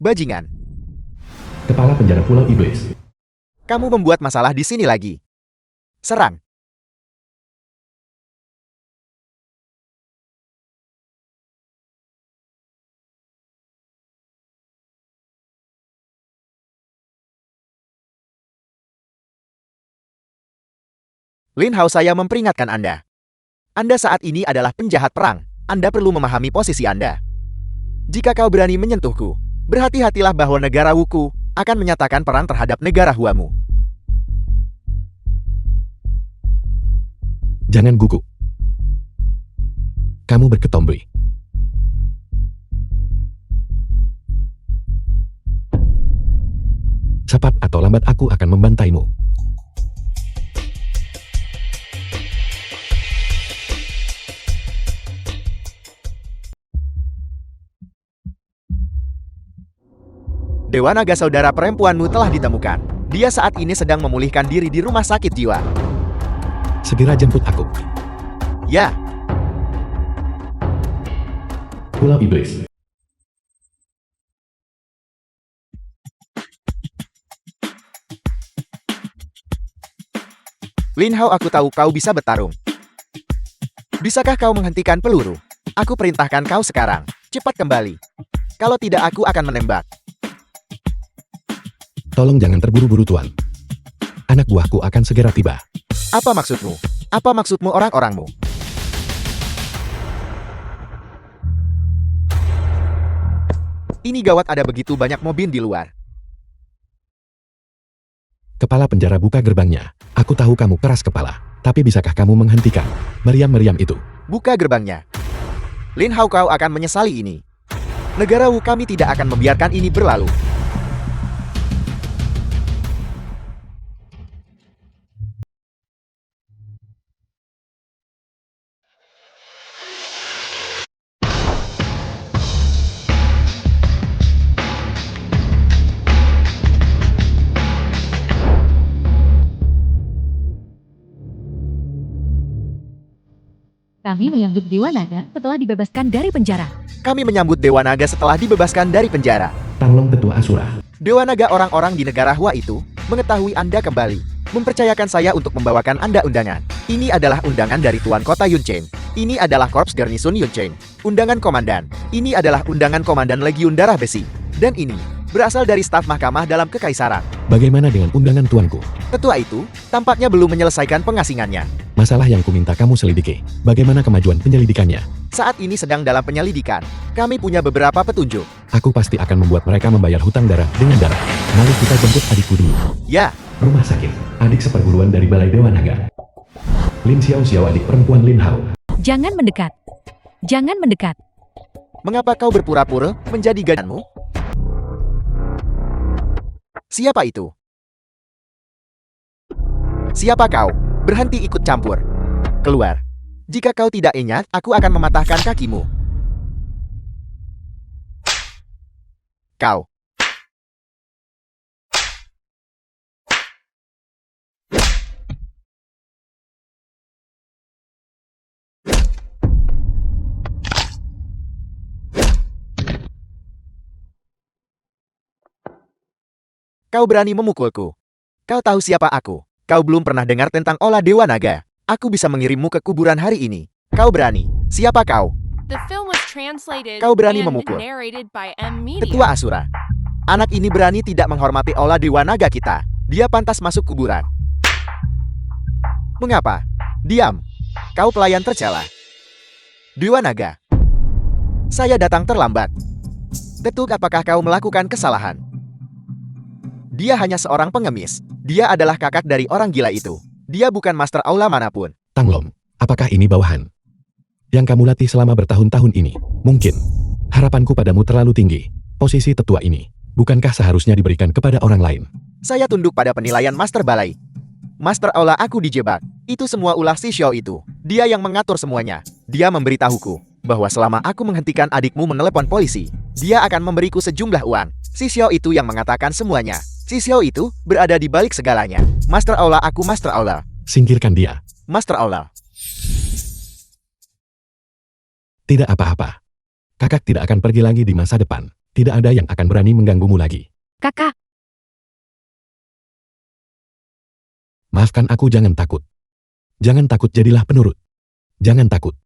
Bajingan, Kepala penjara Pulau Iblis. kamu membuat masalah di sini lagi. Serang. Lin Hao, saya memperingatkan Anda. Anda saat ini adalah penjahat perang. Anda perlu memahami posisi Anda. Jika kau berani menyentuhku, berhati-hatilah bahwa negara Wuku akan menyatakan perang terhadap negara Huamu. Jangan gugup. Kamu berketomboi. Cepat atau lambat aku akan membantaimu. Dewa Naga, saudara perempuanmu telah ditemukan. Dia saat ini sedang memulihkan diri di rumah sakit jiwa. Segera jemput aku. Ya, Pulau Iblis. Lin Hao, aku tahu kau bisa bertarung. Bisakah kau menghentikan peluru? Aku perintahkan kau sekarang. Cepat kembali. Kalau tidak, aku akan menembak. Tolong jangan terburu-buru, Tuan. Anak buahku akan segera tiba. Apa maksudmu? Apa maksudmu orang-orangmu? Ini gawat, ada begitu banyak mobil di luar. Kepala penjara, buka gerbangnya. Aku tahu kamu keras kepala. Tapi bisakah kamu menghentikan meriam-meriam itu? Buka gerbangnya. Lin Hao, kau akan menyesali ini. Negara Wu kami tidak akan membiarkan ini berlalu. Kami menyambut Dewa Naga setelah dibebaskan dari penjara. Kami menyambut Dewa Naga setelah dibebaskan dari penjara. Tanglong Tetua Asura. Dewa Naga, orang-orang di negara Hua itu mengetahui Anda kembali. Mempercayakan saya untuk membawakan Anda undangan. Ini adalah undangan dari Tuan Kota Yunchen. Ini adalah Korps Garnison Yunchen. Undangan Komandan. Ini adalah undangan Komandan Legiun Darah Besi. Dan ini berasal dari staf mahkamah dalam kekaisaran. Bagaimana dengan undangan tuanku? Tetua itu tampaknya belum menyelesaikan pengasingannya. Masalah yang kuminta kamu selidiki. Bagaimana kemajuan penyelidikannya? Saat ini sedang dalam penyelidikan. Kami punya beberapa petunjuk. Aku pasti akan membuat mereka membayar hutang darah dengan darah. Mari kita jemput adikku dulu. Ya, Rumah sakit. Adik seperguruan dari Balai Dewa Naga. Lin Xiao Xiao, adik perempuan Lin Hao. Jangan mendekat. Jangan mendekat. mengapa kau berpura-pura menjadi gadismu? Siapa itu? Siapa kau? Berhenti ikut campur. Keluar. Jika kau tidak ingat, aku akan mematahkan kakimu. Kau. Kau berani memukulku. Kau tahu siapa aku? Kau belum pernah dengar tentang Olah Dewa Naga. Aku bisa mengirimmu ke kuburan hari ini. Kau berani. Siapa kau? Kau berani memukul. Ketua Asura. Anak ini berani tidak menghormati Olah Dewa Naga kita. Dia pantas masuk kuburan. Mengapa? Diam. Kau pelayan tercela. Dewa Naga. Saya datang terlambat. Tetuk, apakah kau melakukan kesalahan? Dia hanya seorang pengemis. Dia adalah kakak dari orang gila itu. Dia bukan master aula manapun. Tanglong, apakah ini bawahan yang kamu latih selama bertahun-tahun ini? Mungkin. Harapanku padamu terlalu tinggi. Posisi tetua ini, bukankah seharusnya diberikan kepada orang lain? Saya tunduk pada penilaian master balai. Master aula aku dijebak. Itu semua ulah si Xiao itu. Dia yang mengatur semuanya. Dia memberitahuku bahwa selama aku menghentikan adikmu menelepon polisi, dia akan memberiku sejumlah uang. Si Xiao itu yang mengatakan semuanya. Si Xiao itu berada di balik segalanya. Master aula aku, master aula. Singkirkan dia. Master aula. Tidak apa-apa. Kakak tidak akan pergi lagi di masa depan. Tidak ada yang akan berani mengganggumu lagi. Kakak, Maafkan aku, jangan takut. Jangan takut, jadilah penurut. Jangan takut.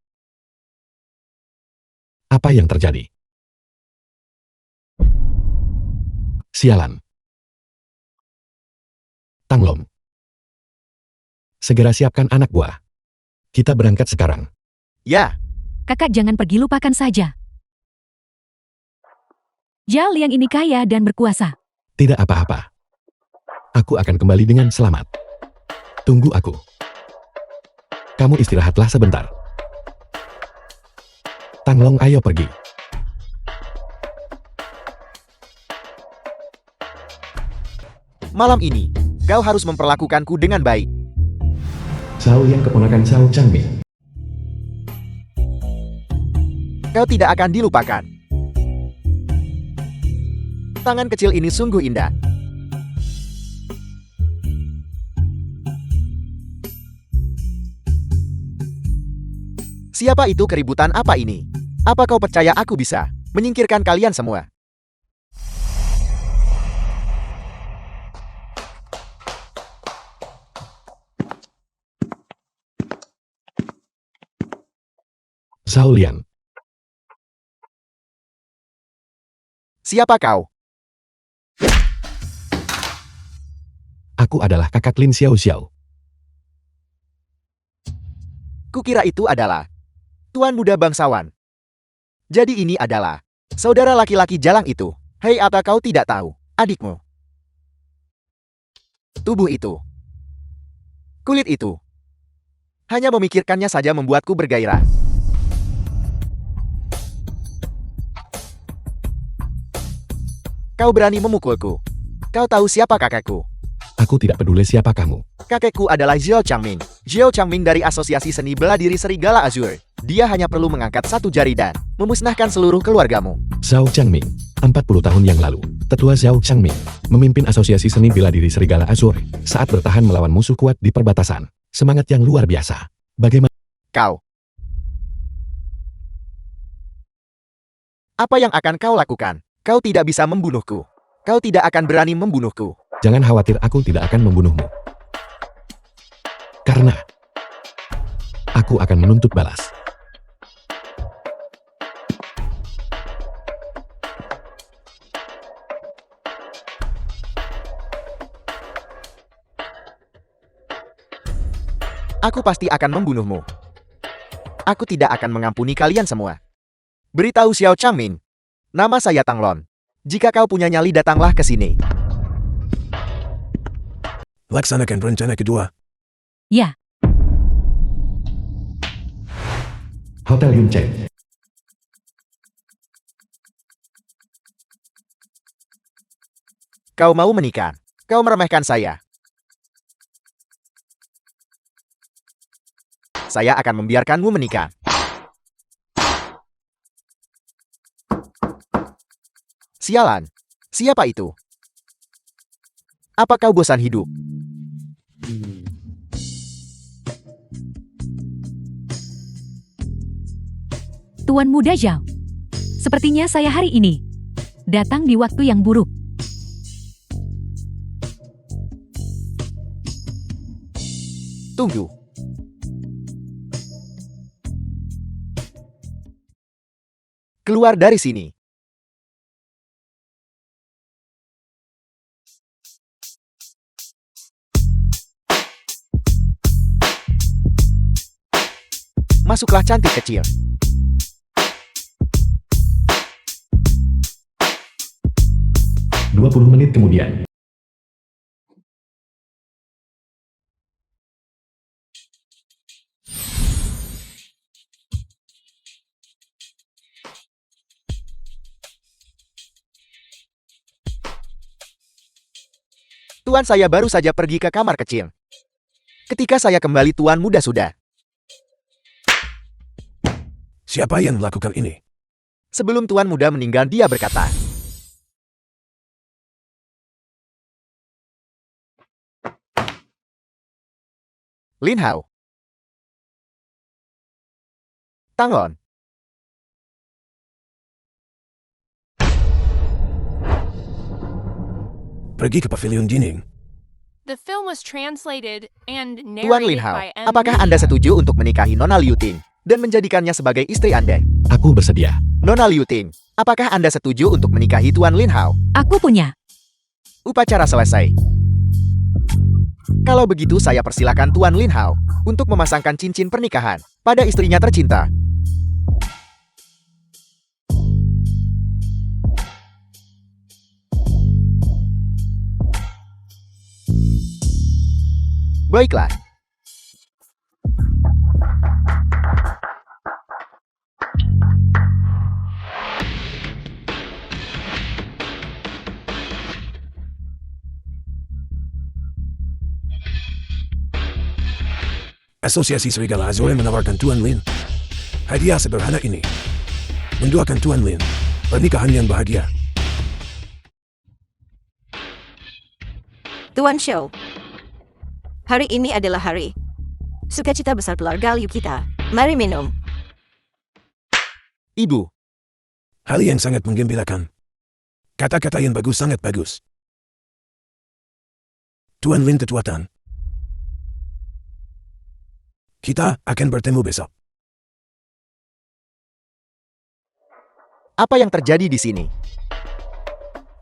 Apa yang terjadi? Sialan. Tanglong. Segera siapkan anak buah. Kita berangkat sekarang. Ya, kakak jangan pergi, lupakan saja. Zhao Liang ini kaya dan berkuasa. Tidak apa-apa. Aku akan kembali dengan selamat. Tunggu aku. Kamu istirahatlah sebentar. Tanglong, ayo pergi. malam ini, kau harus memperlakukanku dengan baik. Zhao yang keponakan Zhao Changming. Kau tidak akan dilupakan. Tangan kecil ini sungguh indah. Siapa itu? Keributan apa ini? Apa kau percaya aku bisa menyingkirkan kalian semua? Zhao Liang. Siapa kau? Aku adalah kakak Lin Xiao Xiao. Kukira itu adalah tuan muda bangsawan. Jadi ini adalah saudara laki-laki jalang itu. Hei, apa kau tidak tahu, adikmu? Tubuh itu, kulit itu, hanya memikirkannya saja membuatku bergairah. Kau berani memukulku. Kau tahu siapa kakekku? Aku tidak peduli siapa kamu. Kakekku adalah Zhao Changming. Zhao Changming dari Asosiasi Seni Bela Diri Serigala Azur. Dia hanya perlu mengangkat satu jari dan memusnahkan seluruh keluargamu. Zhao Changming, 40 tahun yang lalu, tetua Zhao Changming, memimpin Asosiasi Seni Bela Diri Serigala Azur saat bertahan melawan musuh kuat di perbatasan. Semangat yang luar biasa. Bagaimana? Kau. Apa yang akan kau lakukan? Kau tidak bisa membunuhku. Kau tidak akan berani membunuhku. Jangan khawatir, aku tidak akan membunuhmu. Karena aku akan menuntut balas. Aku pasti akan membunuhmu. Aku tidak akan mengampuni kalian semua. Beritahu Xiao Changming. Nama saya Tanglon. Jika kau punya nyali, datanglah ke sini. Laksanakan rencana kedua. Ya, Hotel Yuncheng. Kau mau menikah? Kau meremehkan saya. Saya akan membiarkanmu menikah. Sialan. Siapa itu? Apa kau bosan hidup? Tuan Muda Zhao. Sepertinya saya hari ini datang di waktu yang buruk. Tunggu. Keluar dari sini. Masuklah, cantik kecil. 20 menit kemudian. Tuan, saya baru saja pergi ke kamar kecil. Ketika saya kembali, Tuan Muda sudah. Siapa yang melakukan ini? Sebelum Tuan Muda meninggal, dia berkata, Lin Hao. Tanglon. Pergi ke pavilion dinding. The film was translated and Tuan Lin narrated Hao, by M. apakah Anda setuju untuk menikahi Nona Liu Ting dan menjadikannya sebagai istri Anda? Aku bersedia. Nona Liu Ting, apakah Anda setuju untuk menikahi Tuan Lin Hao? Aku punya. Upacara selesai. Kalau begitu saya persilakan Tuan Lin Hao untuk memasangkan cincin pernikahan pada istrinya tercinta. Baiklah. Asosiasi Serigala Azure menawarkan Tuan Lin hadiah sederhana ini. Mendoakan Tuan Lin pernikahan yang bahagia. Tuan Xiao, hari ini adalah hari sukacita besar keluarga Liu kita. Mari minum. Ibu, Hal yang sangat menggembirakan. Kata-kata yang bagus sangat bagus. Tuan Lin Tetuatan. Kita akan bertemu besok. apa yang terjadi di sini?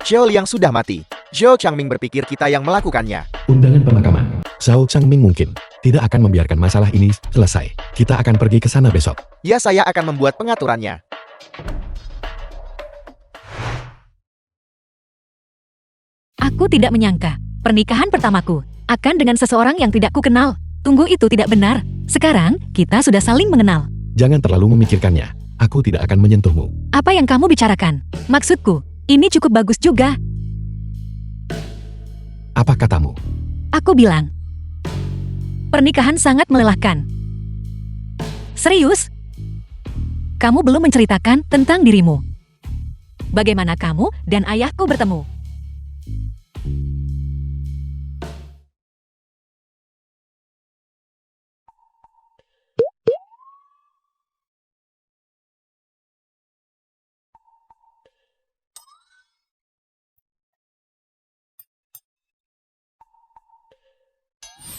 Xiao Liang sudah mati. Zhou Changming berpikir kita yang melakukannya. Undangan pemakaman. Zhao Changming mungkin tidak akan membiarkan masalah ini selesai. Kita akan pergi ke sana besok. Ya, saya akan membuat pengaturannya. Aku tidak menyangka pernikahan pertamaku akan dengan seseorang yang tidak kukenal. Tunggu, itu tidak benar. Sekarang kita sudah saling mengenal. Jangan terlalu memikirkannya. Aku tidak akan menyentuhmu. Apa yang kamu bicarakan? Maksudku, ini cukup bagus juga. Apa katamu? Aku bilang, pernikahan sangat melelahkan. Serius? Kamu belum menceritakan tentang dirimu. Bagaimana kamu dan ayahku bertemu?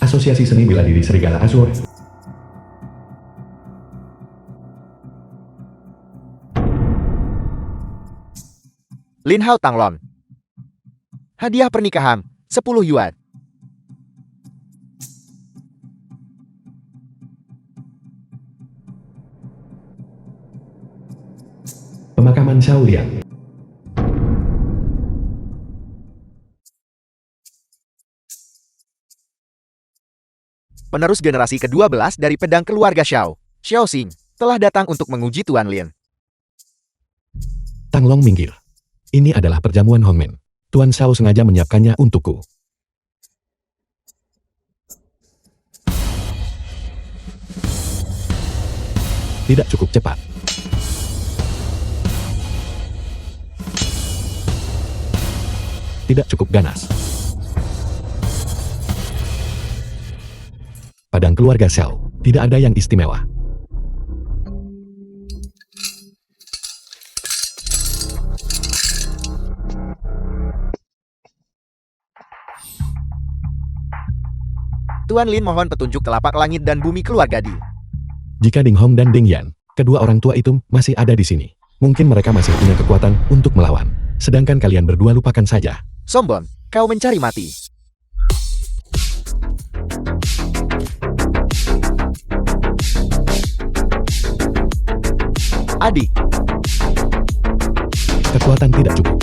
Asosiasi Seni Bela Diri Serigala Azure. Lin Hao Tanglon. Hadiah pernikahan, 10 yuan. Pemakaman Xiao Liang. Penerus generasi ke-12 dari pedang keluarga Xiao, Xiao Xing, telah datang untuk menguji Tuan Lin. Tanglong minggir. Ini adalah perjamuan Hongmen. Tuan Xiao sengaja menyiapkannya untukku. Tidak cukup cepat. Tidak cukup ganas. Padang keluarga Xiao, tidak ada yang istimewa. Tuan Lin mohon petunjuk telapak langit dan bumi keluarga Di. Jika Ding Hong dan Ding Yan, kedua orang tua itu masih ada di sini, mungkin mereka masih punya kekuatan untuk melawan. Sedangkan kalian berdua lupakan saja. Sombong, kau mencari mati. Adik, Kekuatan tidak cukup.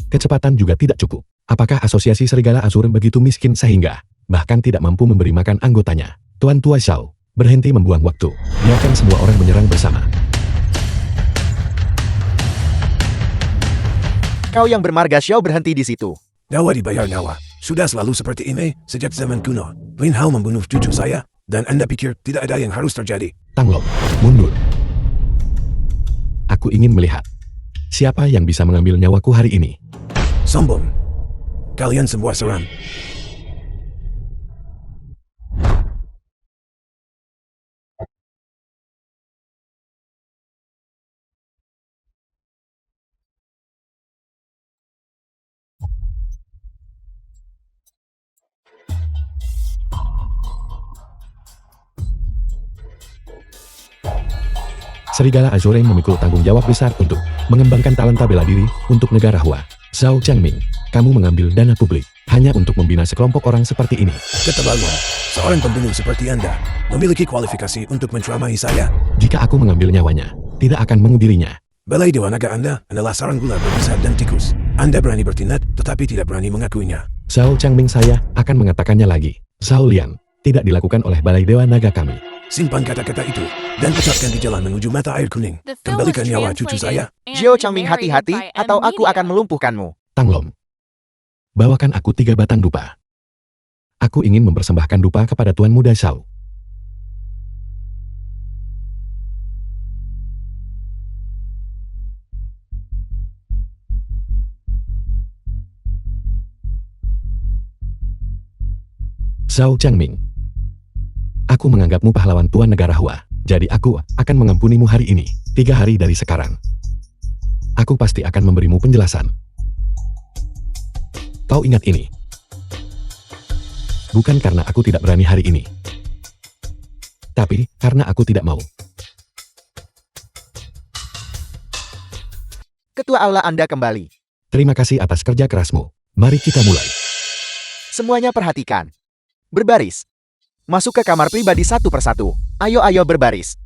Kecepatan juga tidak cukup. Apakah asosiasi serigala Azure begitu miskin sehingga bahkan tidak mampu memberi makan anggotanya? Tuan Tua Xiao, berhenti membuang waktu. Biarkan semua orang menyerang bersama. kau yang bermarga Xiao berhenti di situ. Nyawa dibayar nyawa. Sudah selalu seperti ini sejak zaman kuno. Lin Hao membunuh cucu saya, dan Anda pikir tidak ada yang harus terjadi. Tanglong, mundur. Aku ingin melihat siapa yang bisa mengambil nyawaku hari ini. Sombong. Kalian semua seram. Serigala Azure memikul tanggung jawab besar untuk mengembangkan talenta bela diri untuk negara Hua. Zhao Changming, kamu mengambil dana publik hanya untuk membina sekelompok orang seperti ini. Keterlaluan. Seorang pembunuh seperti Anda memiliki kualifikasi untuk menceramai saya. Jika aku mengambil nyawanya, tidak akan mengebirinya. Balai Dewa Naga Anda adalah sarang ular berbisa dan tikus. Anda berani bertindak, tetapi tidak berani mengakuinya. Zhao Changming, saya akan mengatakannya lagi. Zhao Lian, tidak dilakukan oleh Balai Dewa Naga kami. Simpan kata-kata itu dan ucapkan di jalan menuju mata air kuning. The film was Kembalikan nyawa cucu translated saya. and Zhao Changming, narrated hati-hati by atau aku Media. akan melumpuhkanmu. Tanglom, bawakan aku 3 batang dupa. Aku ingin mempersembahkan dupa kepada Tuan Muda Zhao. Zhao Changming, aku menganggapmu pahlawan Tuan Negara Hua, jadi aku akan mengampunimu hari ini, 3 hari dari sekarang. Aku pasti akan memberimu penjelasan. Kau ingat ini. Bukan karena aku tidak berani hari ini, tapi karena aku tidak mau. Ketua Aula Anda kembali. Terima kasih atas kerja kerasmu. Mari kita mulai. Semuanya perhatikan. Berbaris. Masuk ke kamar pribadi satu persatu. Ayo berbaris.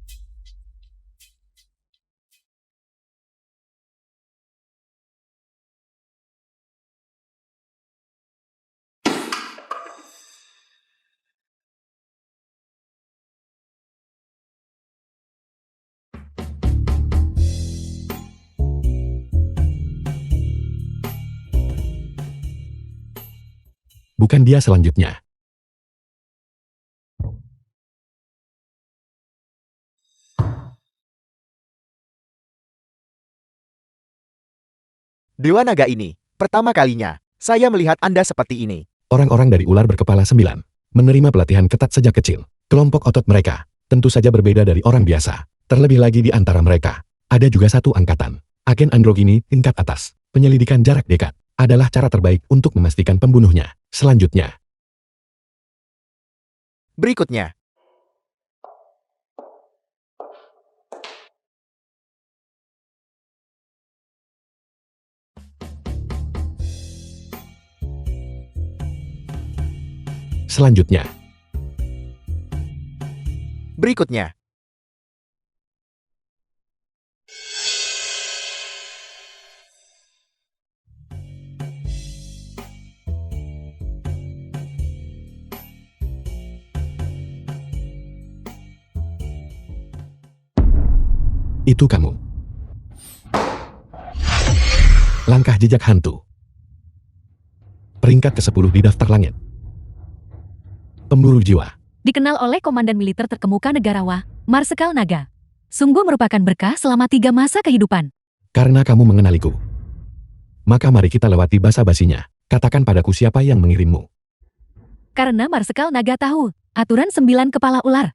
Bukan dia selanjutnya. Dewa Naga ini, pertama kalinya, saya melihat Anda seperti ini. Orang-orang dari ular berkepala 9 menerima pelatihan ketat sejak kecil. Kelompok otot mereka tentu saja berbeda dari orang biasa. Terlebih lagi di antara mereka, ada juga satu angkatan. Agen androgini tingkat atas. Penyelidikan jarak dekat adalah cara terbaik untuk memastikan pembunuhnya. Selanjutnya, Berikutnya, selanjutnya, berikutnya. itu kamu. Langkah jejak hantu. Peringkat ke-10 di daftar langit. Pemburu jiwa. Dikenal oleh Komandan Militer Terkemuka Negara Hua, Marsekal Naga. Sungguh merupakan berkah selama 3 masa kehidupan. Karena kamu mengenaliku, maka mari kita lewati basa-basinya. Katakan padaku siapa yang mengirimmu. Karena Marsekal Naga tahu aturan 9 kepala ular.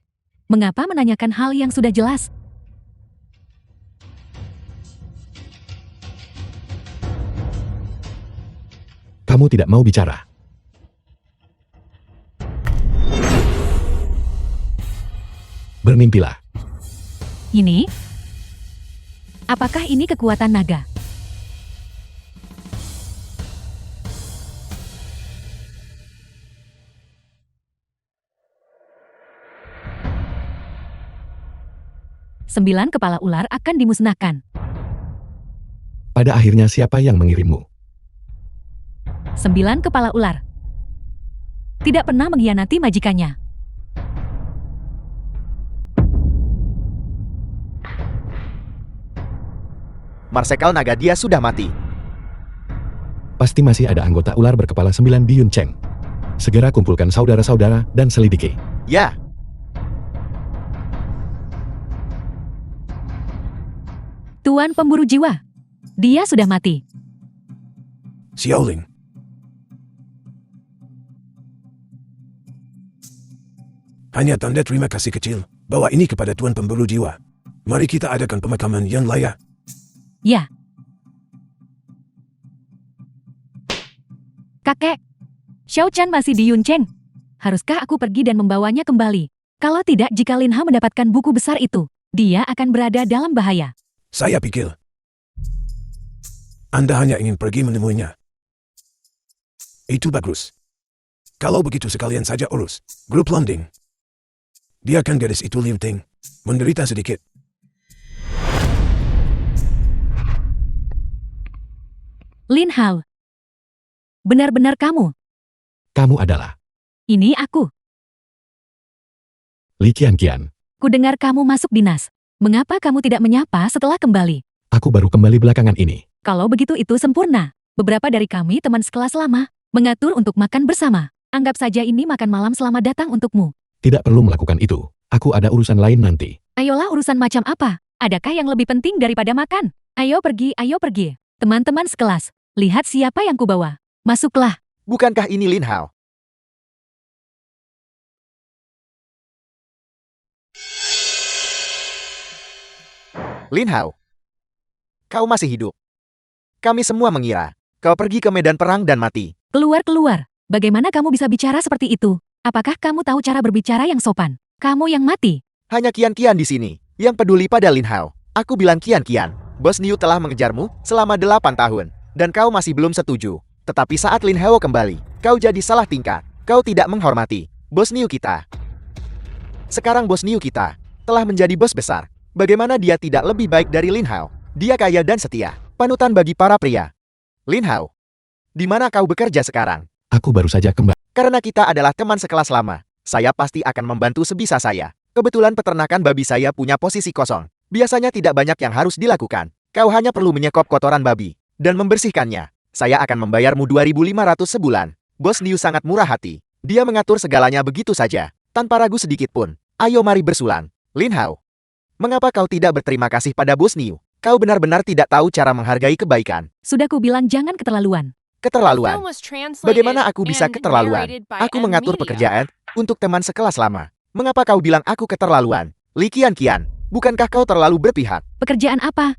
Mengapa menanyakan hal yang sudah jelas? Kamu tidak mau bicara. Bermimpilah. Ini? Apakah ini kekuatan naga? Sembilan kepala ular akan dimusnahkan. Pada akhirnya siapa yang mengirimmu? 9 kepala ular. Tidak pernah mengkhianati majikannya. Marsekal Naga dia sudah mati. Pasti masih ada anggota ular berkepala 9 di Yuncheng. Segera kumpulkan saudara-saudara dan selidiki. Ya, Tuan pemburu jiwa. Dia sudah mati. Xiaoling, hanya tanda terima kasih kecil. Bawa ini kepada Tuan Pemburu Jiwa. Mari kita adakan pemakaman yang layak. Ya. Kakek, Xiao Chan masih di Yuncheng. Haruskah aku pergi dan membawanya kembali? Kalau tidak, jika Lin Ha mendapatkan buku besar itu, dia akan berada dalam bahaya. Saya pikir Anda hanya ingin pergi menemuinya. Itu bagus. Kalau begitu sekalian saja urus grup Londing. Biarkan gadis itu Liu Ting menderita sedikit. Lin Hao. Benar-benar kamu. Kamu adalah Ini aku. Li Qianqian. Ku dengar kamu masuk dinas. Mengapa kamu tidak menyapa setelah kembali? Aku baru kembali belakangan ini. Kalau begitu itu sempurna. Beberapa dari kami teman sekelas lama. Mengatur untuk makan bersama. Anggap saja ini makan malam selamat datang untukmu. Tidak perlu melakukan itu. Aku ada urusan lain nanti. Ayolah urusan macam apa? Adakah yang lebih penting daripada makan? Ayo pergi, ayo pergi. Teman-teman sekelas, lihat siapa yang kubawa. Masuklah. Bukankah ini Lin Hao? Lin Hao, kau masih hidup. Kami semua mengira kau pergi ke medan perang dan mati. Keluar, keluar. Bagaimana kamu bisa bicara seperti itu? Apakah kamu tahu cara berbicara yang sopan? Kamu yang mati. Hanya Qian-Qian di sini yang peduli pada Lin Hao. Aku bilang Qian-Qian, Bos Niu telah mengejarmu selama 8 tahun, dan kau masih belum setuju. Tetapi saat Lin Hao kembali, kau jadi salah tingkah. Kau tidak menghormati Bos Niu kita. Sekarang Bos Niu kita telah menjadi bos besar. Bagaimana dia tidak lebih baik dari Lin Hao? Dia kaya dan setia, panutan bagi para pria. Lin Hao, di mana kau bekerja sekarang? Aku baru saja kembali. Karena kita adalah teman sekelas lama, saya pasti akan membantu sebisa saya. Kebetulan peternakan babi saya punya posisi kosong. Biasanya tidak banyak yang harus dilakukan. Kau hanya perlu menyekop kotoran babi dan membersihkannya. Saya akan membayarmu 2.500 sebulan. Bos Niu sangat murah hati. Dia mengatur segalanya begitu saja, tanpa ragu sedikit pun. Ayo mari bersulan. Lin Hao, mengapa kau tidak berterima kasih pada Bos Niu? Kau benar-benar tidak tahu cara menghargai kebaikan. Sudah ku bilang jangan keterlaluan. Keterlaluan. Film was translated Bagaimana aku bisa and keterlaluan? narrated by Aku M mengatur Media. pekerjaan untuk teman sekelas lama. Mengapa kau bilang aku keterlaluan? Li Qian-Qian, bukankah kau terlalu berpihak? Pekerjaan apa?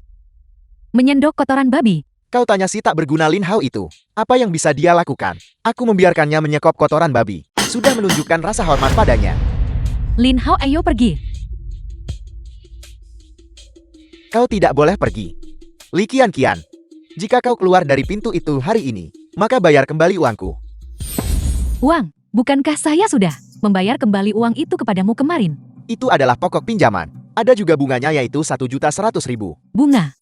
Menyendok kotoran babi. Kau tanya si tak berguna Lin Hao itu. Apa yang bisa dia lakukan? Aku membiarkannya menyekop kotoran babi. Sudah menunjukkan rasa hormat padanya. Lin Hao, ayo pergi. Kau tidak boleh pergi. Li Qian-Qian, jika kau keluar dari pintu itu hari ini, maka bayar kembali uangku. Uang, bukankah saya sudah membayar kembali uang itu kepadamu kemarin? Itu adalah pokok pinjaman. Ada juga bunganya yaitu 1.100.000. Bunga.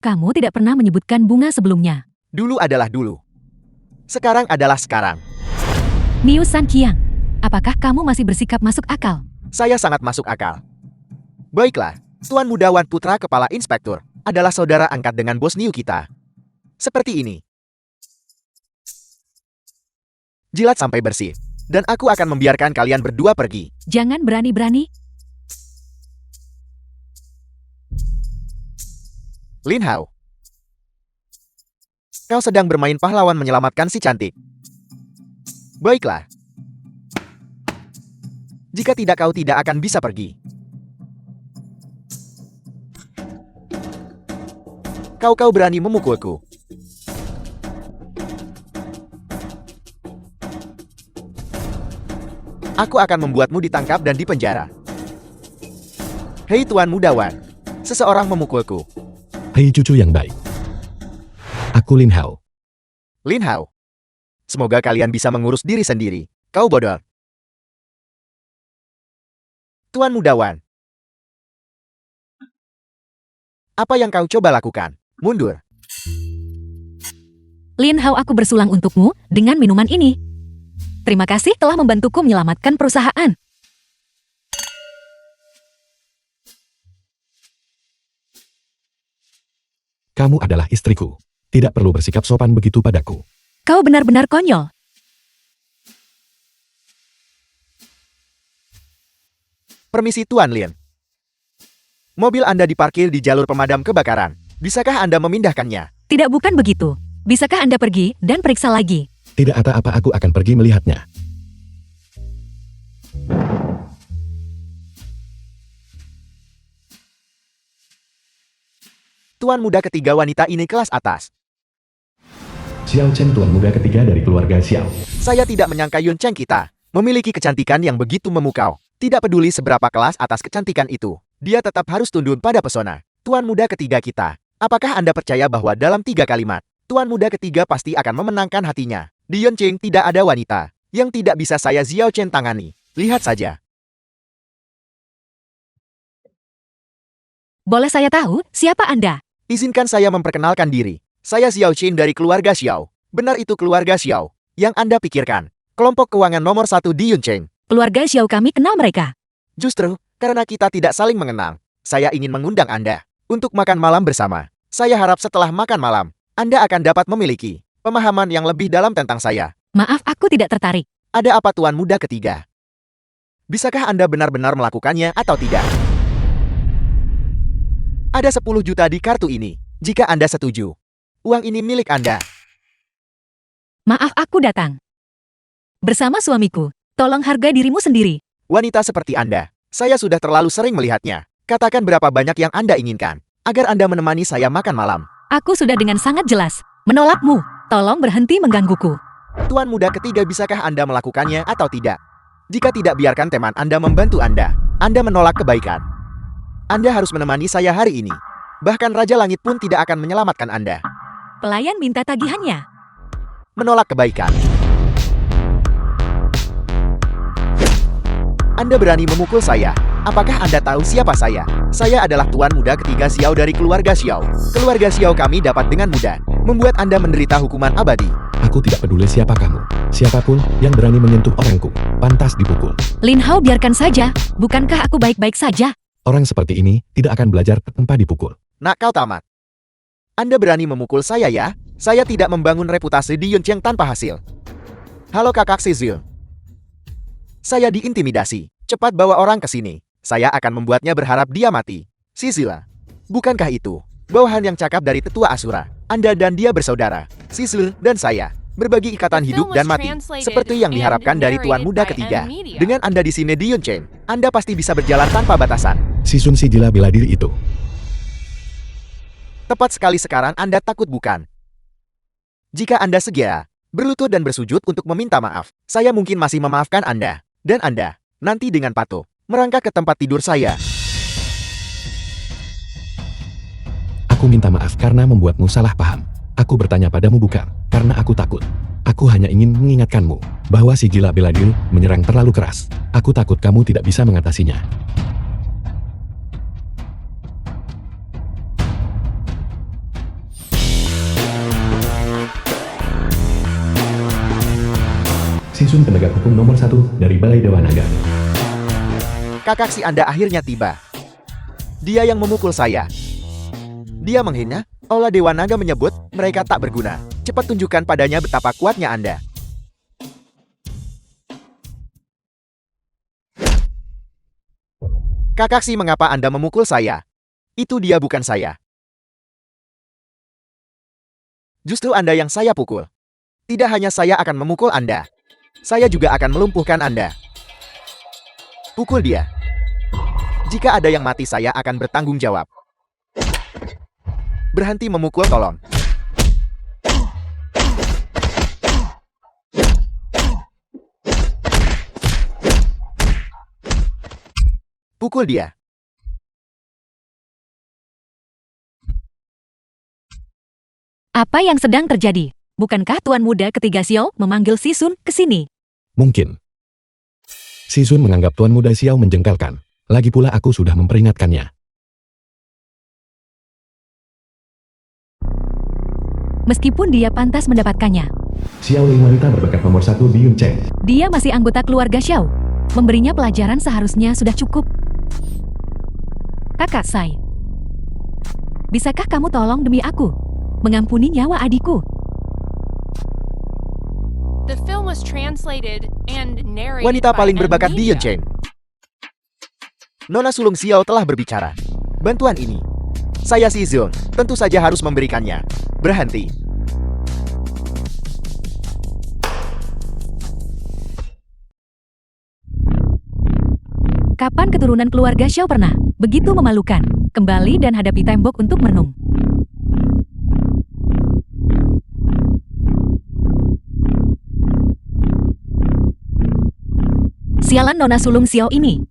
Kamu tidak pernah menyebutkan bunga sebelumnya. Dulu adalah dulu. Sekarang adalah sekarang. Niu San Qiang, apakah kamu masih bersikap masuk akal? Saya sangat masuk akal. Baiklah, Tuan Mudawan Putra Kepala Inspektur adalah saudara angkat dengan Bos Niu kita. Seperti ini. Jilat sampai bersih. Dan aku akan membiarkan kalian berdua pergi. Jangan berani-berani. Lin Hao, kau sedang bermain pahlawan menyelamatkan si cantik. Baiklah. Jika tidak kau tidak akan bisa pergi. Kau berani memukulku. Aku akan membuatmu ditangkap dan dipenjara. Hei Tuan Mudawan, seseorang memukulku. Hei cucu yang baik. Aku Lin Hao. Lin Hao, semoga kalian bisa mengurus diri sendiri. Kau bodoh. Tuan Mudawan, apa yang kau coba lakukan? Mundur. Lin Hao, aku bersulang untukmu dengan minuman ini. Terima kasih telah membantuku menyelamatkan perusahaan. Kamu adalah istriku. Tidak perlu bersikap sopan begitu padaku. Kau benar-benar konyol. Permisi Tuan Lin. Mobil Anda diparkir di jalur pemadam kebakaran. Bisakah Anda memindahkannya? Tidak, bukan begitu. Bisakah Anda pergi dan periksa lagi? Tidak ada apa, aku akan pergi melihatnya. Tuan muda ketiga wanita ini kelas atas. Xiao Chen, tuan muda ketiga dari keluarga Xiao. Saya tidak menyangka Yun Cheng kita memiliki kecantikan yang begitu memukau. Tidak peduli seberapa kelas atas kecantikan itu. Dia tetap harus tunduk pada pesona tuan muda ketiga kita. Apakah Anda percaya bahwa dalam 3 kalimat, tuan muda ketiga pasti akan memenangkan hatinya? Di Yunqing tidak ada wanita yang tidak bisa saya Xiao Chen tangani. Lihat saja. Boleh saya tahu siapa Anda? Izinkan saya memperkenalkan diri. Saya Xiao Chen dari keluarga Xiao. Benar itu keluarga Xiao yang Anda pikirkan. Kelompok keuangan nomor 1 di Yunqing. Keluarga Xiao kami kenal mereka. Justru, karena kita tidak saling mengenal, saya ingin mengundang Anda untuk makan malam bersama. Saya harap setelah makan malam, Anda akan dapat memiliki pemahaman yang lebih dalam tentang saya. Maaf, aku tidak tertarik. Ada apa tuan muda ketiga? Bisakah Anda benar-benar melakukannya atau tidak? Ada 10 juta di kartu ini, jika Anda setuju. Uang ini milik Anda. Maaf, aku datang bersama suamiku. Tolong harga dirimu sendiri. Wanita seperti Anda, saya sudah terlalu sering melihatnya. Katakan berapa banyak yang Anda inginkan, agar Anda menemani saya makan malam. Aku sudah dengan sangat jelas menolakmu. Tolong berhenti menggangguku. Tuan muda ketiga, bisakah Anda melakukannya atau tidak? Jika tidak, biarkan teman Anda membantu Anda. Anda menolak kebaikan. Anda harus menemani saya hari ini. Bahkan Raja Langit pun tidak akan menyelamatkan Anda. Pelayan minta tagihannya. Menolak kebaikan. Anda berani memukul saya. Apakah Anda tahu siapa saya? Saya adalah tuan muda ketiga Xiao dari keluarga Xiao. Keluarga Xiao kami dapat dengan mudah membuat Anda menderita hukuman abadi. Aku tidak peduli siapa kamu. Siapapun yang berani menyentuh orangku, pantas dipukul. Lin Hao, biarkan saja. Bukankah aku baik-baik saja? Orang seperti ini tidak akan belajar tanpa dipukul. Nak, kau tamat. Anda berani memukul saya ya? Saya tidak membangun reputasi di Yunqiang tanpa hasil. Halo kakak Sizil. Saya diintimidasi. Cepat bawa orang ke sini. Saya akan membuatnya berharap dia mati. Sizila. Bukankah itu bawahan yang cakap dari tetua Asura? Anda dan dia bersaudara. Sizil dan saya berbagi ikatan hidup dan mati. Seperti yang diharapkan dari tuan muda ketiga. Dengan Anda di sini di Yunqiang, Anda pasti bisa berjalan tanpa batasan. Si Sun si gila bela diri itu. Tepat sekali, sekarang Anda takut bukan? Jika Anda segera berlutut dan bersujud untuk meminta maaf, saya mungkin masih memaafkan Anda. Dan Anda nanti dengan patuh merangkak ke tempat tidur saya. Aku minta maaf karena membuatmu salah paham. Aku bertanya padamu bukan karena aku takut. Aku hanya ingin mengingatkanmu bahwa si gila bela diri menyerang terlalu keras. Aku takut kamu tidak bisa mengatasinya. Si Sun penegak hukum nomor 1 dari Balai Dewa Naga. Kakak si Anda akhirnya tiba. Dia yang memukul saya. Dia menghina. Aula Dewa Naga menyebut mereka tak berguna. Cepat tunjukkan padanya betapa kuatnya Anda. Kakak si, mengapa Anda memukul saya? Itu dia, bukan saya. Justru Anda yang saya pukul. Tidak hanya saya akan memukul Anda. Saya juga akan melumpuhkan Anda. Pukul dia. Jika ada yang mati, saya akan bertanggung jawab. Berhenti memukul, tolong. Pukul dia. Apa yang sedang terjadi? Bukankah tuan muda ketiga Xiao memanggil Si Sun ke sini? Mungkin. Si Sun menganggap tuan muda Xiao menjengkelkan. Lagi pula aku sudah memperingatkannya. Meskipun dia pantas mendapatkannya, Xiao Ling, wanita berbakat nomor 1 di Yunqiang. dia masih anggota keluarga Xiao. Memberinya pelajaran seharusnya sudah cukup. Kakak Sai, bisakah kamu tolong demi aku mengampuni nyawa adikku? The film was translated and narrated Wanita by paling berbakat di Nvidia. Yunqiang. Nona sulung Xiao telah berbicara. Bantuan ini, saya si Zhong, tentu saja harus memberikannya. Berhenti. Kapan keturunan keluarga Xiao pernah begitu memalukan? Kembali dan hadapi tembok untuk merenung. Sialan nona sulung Xiao ini.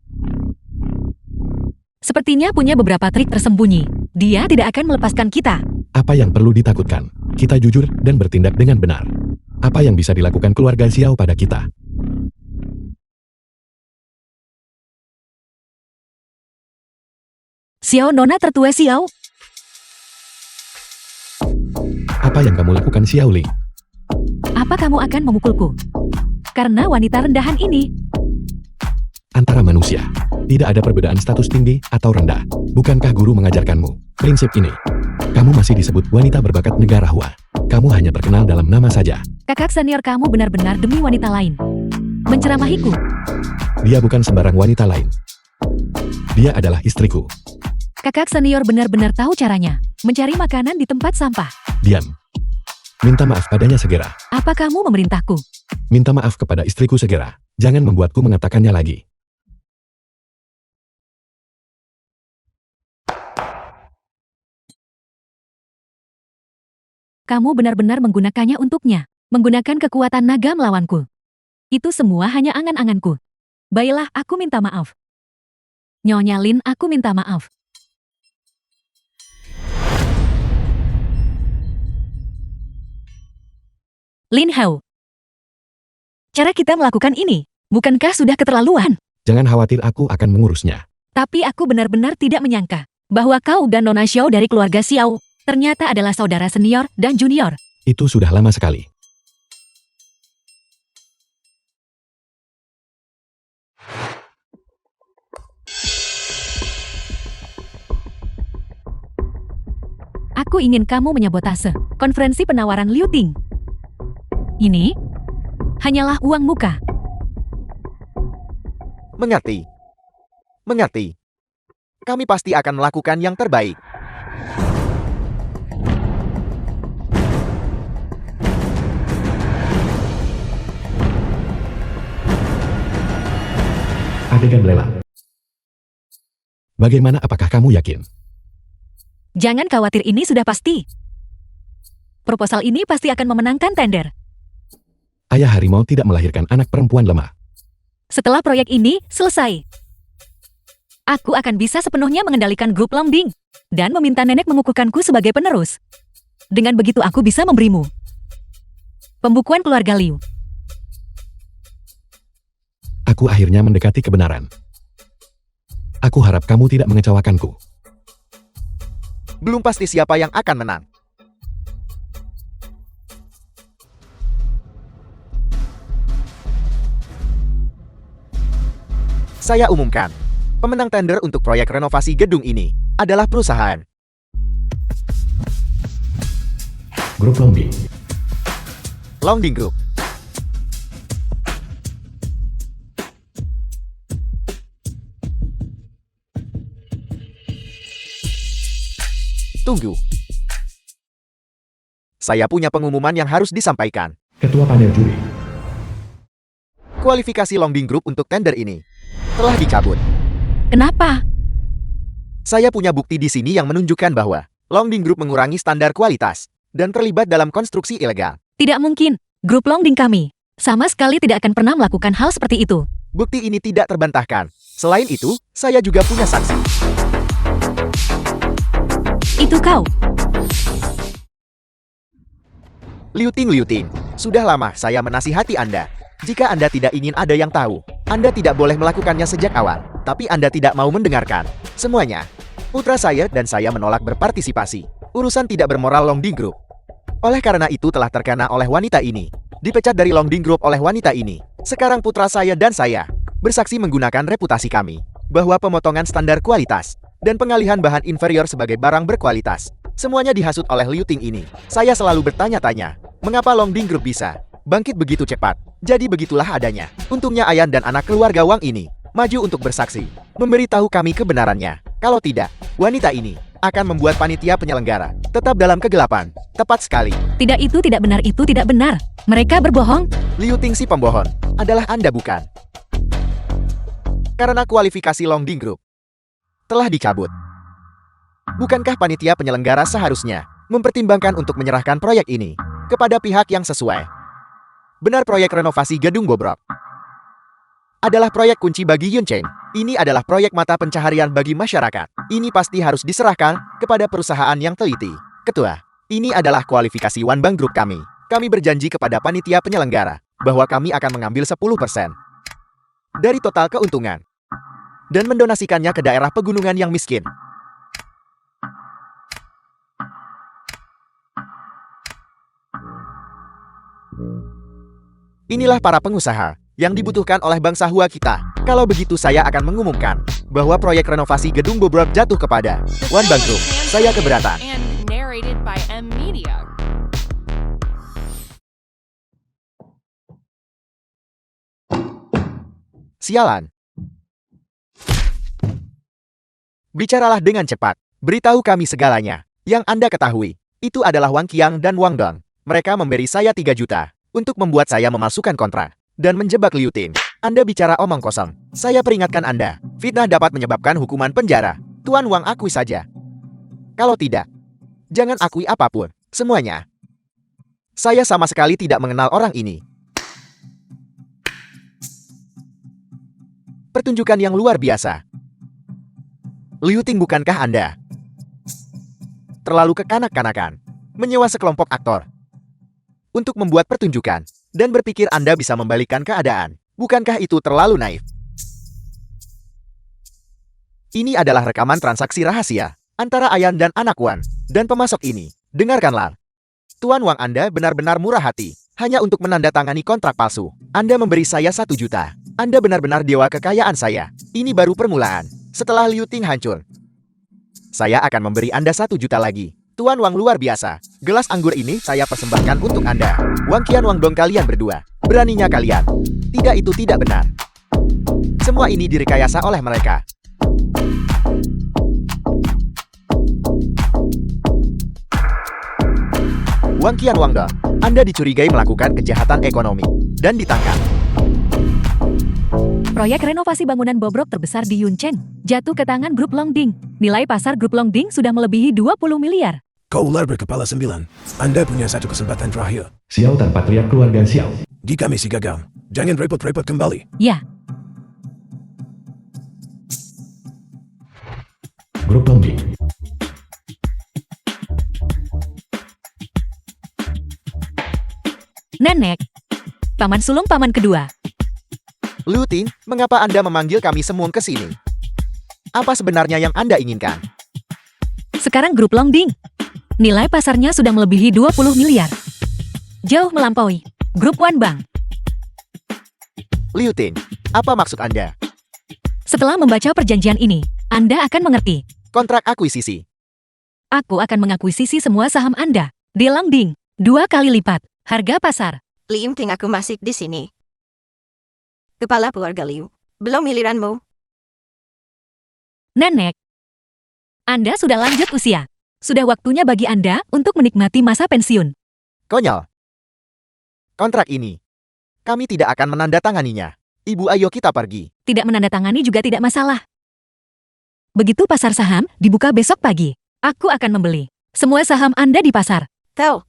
Sepertinya punya beberapa trik tersembunyi. Dia tidak akan melepaskan kita. Apa yang perlu ditakutkan? Kita jujur dan bertindak dengan benar. Apa yang bisa dilakukan keluarga Xiao pada kita? Xiao Nona tertua Xiao. Apa yang kamu lakukan Xiao Li? Apa kamu akan memukulku? Karena wanita rendahan ini. Antara manusia, tidak ada perbedaan status tinggi atau rendah. Bukankah guru mengajarkanmu prinsip ini? Kamu masih disebut wanita berbakat negara Hua. Kamu hanya terkenal dalam nama saja. Kakak senior kamu benar-benar demi wanita lain. Menceramahiku. Dia bukan sembarang wanita lain. Dia adalah istriku. Kakak senior benar-benar tahu caranya. Mencari makanan di tempat sampah. Diam. Minta maaf padanya segera. Apa kamu memerintahku? Minta maaf kepada istriku segera. Jangan membuatku mengatakannya lagi. Kamu benar-benar menggunakannya untuknya. Menggunakan kekuatan naga melawanku. Itu semua hanya angan-anganku. Baiklah, aku minta maaf. Nyonya Lin, aku minta maaf. Lin Hao. Cara kita melakukan ini, bukankah sudah keterlaluan? Jangan khawatir, aku akan mengurusnya. Tapi aku benar-benar tidak menyangka bahwa kau dan Nona Xiao dari keluarga Xiao ternyata adalah saudara senior dan junior. Itu sudah lama sekali. Aku ingin kamu menyabotase konferensi penawaran Liu Ting. Ini hanyalah uang muka. Mengerti. Mengerti. Kami pasti akan melakukan yang terbaik. Adegan lelang. Bagaimana, apakah kamu yakin? Jangan khawatir, ini sudah pasti. Proposal ini pasti akan memenangkan tender. Ayah harimau tidak melahirkan anak perempuan lemah. Setelah proyek ini selesai, aku akan bisa sepenuhnya mengendalikan grup Longding dan meminta nenek mengukuhkanku sebagai penerus. Dengan begitu aku bisa memberimu pembukuan keluarga Liu. Aku akhirnya mendekati kebenaran. Aku harap kamu tidak mengecewakanku. Belum pasti siapa yang akan menang. Saya umumkan, pemenang tender untuk proyek renovasi gedung ini adalah perusahaan Grup Longding. Longding Group. Tunggu. Saya punya pengumuman yang harus disampaikan. Ketua panel juri. Kualifikasi Longding Group untuk tender ini telah dicabut. Kenapa? Saya punya bukti di sini yang menunjukkan bahwa Longding Group mengurangi standar kualitas dan terlibat dalam konstruksi ilegal. Tidak mungkin. Grup Longding kami sama sekali tidak akan pernah melakukan hal seperti itu. Bukti ini tidak terbantahkan. Selain itu, saya juga punya saksi. Itu kau. Liu Ting, sudah lama saya menasihati Anda. Jika Anda tidak ingin ada yang tahu, Anda tidak boleh melakukannya sejak awal. Tapi Anda tidak mau mendengarkan semuanya. Putra saya dan saya menolak berpartisipasi. Urusan tidak bermoral Longding Group. Oleh karena itu telah terkena oleh wanita ini. Dipecat dari Longding Group oleh wanita ini. Sekarang putra saya dan saya bersaksi menggunakan reputasi kami bahwa pemotongan standar kualitas dan pengalihan bahan inferior sebagai barang berkualitas semuanya dihasut oleh Liu Ting ini. Saya selalu bertanya-tanya, mengapa Longding Group bisa bangkit begitu cepat? Jadi begitulah adanya. Untungnya Ayan dan anak keluarga Wang ini maju untuk bersaksi, memberitahu kami kebenarannya. Kalau tidak, wanita ini akan membuat panitia penyelenggara tetap dalam kegelapan. Tepat sekali. Tidak, itu tidak benar, itu tidak benar. Mereka berbohong. Liu Ting si pembohong adalah Anda, bukan? Karena kualifikasi Longding Group telah dicabut. Bukankah panitia penyelenggara seharusnya mempertimbangkan untuk menyerahkan proyek ini kepada pihak yang sesuai? Benar, proyek renovasi gedung bobrok. adalah proyek kunci bagi Yunchen. Ini adalah proyek mata pencaharian bagi masyarakat. Ini pasti harus diserahkan kepada perusahaan yang teliti. Ketua, ini adalah kualifikasi One Bank Group kami. Kami berjanji kepada panitia penyelenggara bahwa kami akan mengambil 10% dari total keuntungan dan mendonasikannya ke daerah pegunungan yang miskin. Inilah para pengusaha yang dibutuhkan oleh bangsa Hua kita. Kalau begitu saya akan mengumumkan bahwa proyek renovasi gedung Bobrok jatuh kepada The One film Bank was Group. Saya translated keberatan. And narrated by M Media. Sialan. Bicaralah dengan cepat. Beritahu kami segalanya. Yang Anda ketahui, itu adalah Wang Qiang dan Wang Dong. Mereka memberi saya 3 juta untuk membuat saya memalsukan kontrak dan menjebak Liu Tin. Anda bicara omong kosong. Saya peringatkan Anda, fitnah dapat menyebabkan hukuman penjara. Tuan Wang akui saja. Kalau tidak, jangan akui apapun. Semuanya. Saya sama sekali tidak mengenal orang ini. Pertunjukan yang luar biasa. Liu Ting, bukankah Anda terlalu kekanak-kanakan menyewa sekelompok aktor untuk membuat pertunjukan dan berpikir Anda bisa membalikkan keadaan? Bukankah itu terlalu naif? Ini adalah rekaman transaksi rahasia antara Ayan dan anak Wan dan pemasok ini. Dengarkanlah. Tuan Wang, Anda benar-benar murah hati hanya untuk menandatangani kontrak palsu. Anda memberi saya 1 juta. Anda benar-benar dewa kekayaan saya. Ini baru permulaan. Setelah Liu Ting hancur, saya akan memberi Anda 1 juta lagi. Tuan Wang luar biasa. Gelas anggur ini saya persembahkan untuk Anda. Wang Qian, Wang Dong, kalian berdua. Beraninya kalian. Tidak, itu tidak benar. Semua ini direkayasa oleh mereka. Wang Qian, Wang Dong, Anda dicurigai melakukan kejahatan ekonomi dan ditangkap. Proyek renovasi bangunan Bobrok terbesar di Yunchen jatuh ke tangan grup Longding. Nilai pasar grup Longding sudah melebihi 20 miliar. Kau ular berkepala 9. Anda punya 1 kesempatan terakhir. Xiao tanpa teriak keluarga Xiao. Jika misi gagal, jangan repot-repot kembali. Ya, Grup Longding. Nenek. Paman sulung paman kedua. Liu Ting, mengapa Anda memanggil kami semua ke sini? Apa sebenarnya yang Anda inginkan? Sekarang grup Longding. Nilai pasarnya sudah melebihi 20 miliar. Jauh melampaui grup One Bank. Liu Ting, apa maksud Anda? Setelah membaca perjanjian ini, Anda akan mengerti. Kontrak akuisisi. Aku akan mengakuisisi semua saham Anda di Longding 2 kali lipat harga pasar. Liu Ting, aku masih di sini. Kepala keluarga Liu, belum giliranmu. Nenek, Anda sudah lanjut usia. Sudah waktunya bagi Anda untuk menikmati masa pensiun. Konyol. Kontrak ini, kami tidak akan menandatanganinya. Ibu, ayo kita pergi. Tidak menandatangani juga tidak masalah. Begitu pasar saham dibuka besok pagi, aku akan membeli semua saham Anda di pasar. Tahu.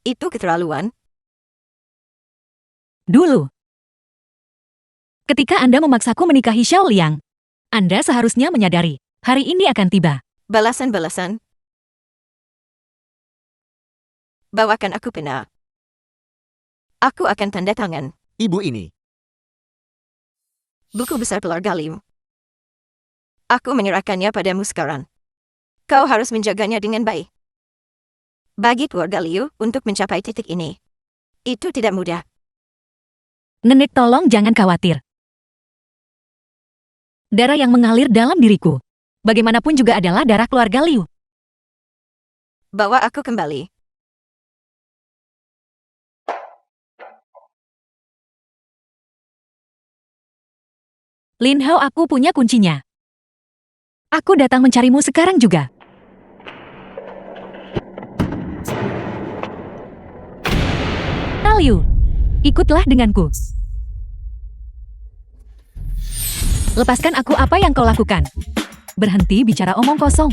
Itu keterlaluan. Dulu, ketika Anda memaksaku menikahi Xiao Liang, Anda seharusnya menyadari hari ini akan tiba. Balasan-balasan. Bawakan aku pena. Aku akan tanda tangan. Ibu, ini. Buku besar keluarga Liu. Aku menyerahkannya padamu sekarang. Kau harus menjaganya dengan baik. Bagi keluarga Liu untuk mencapai titik ini, itu tidak mudah. Nenek, tolong jangan khawatir. Darah yang mengalir dalam diriku, bagaimanapun juga adalah darah keluarga Liu. Bawa aku kembali. Lin Hao, aku punya kuncinya. Aku datang mencarimu sekarang juga. Liu, ikutlah denganku. Lepaskan aku, apa yang kau lakukan? Berhenti bicara omong kosong.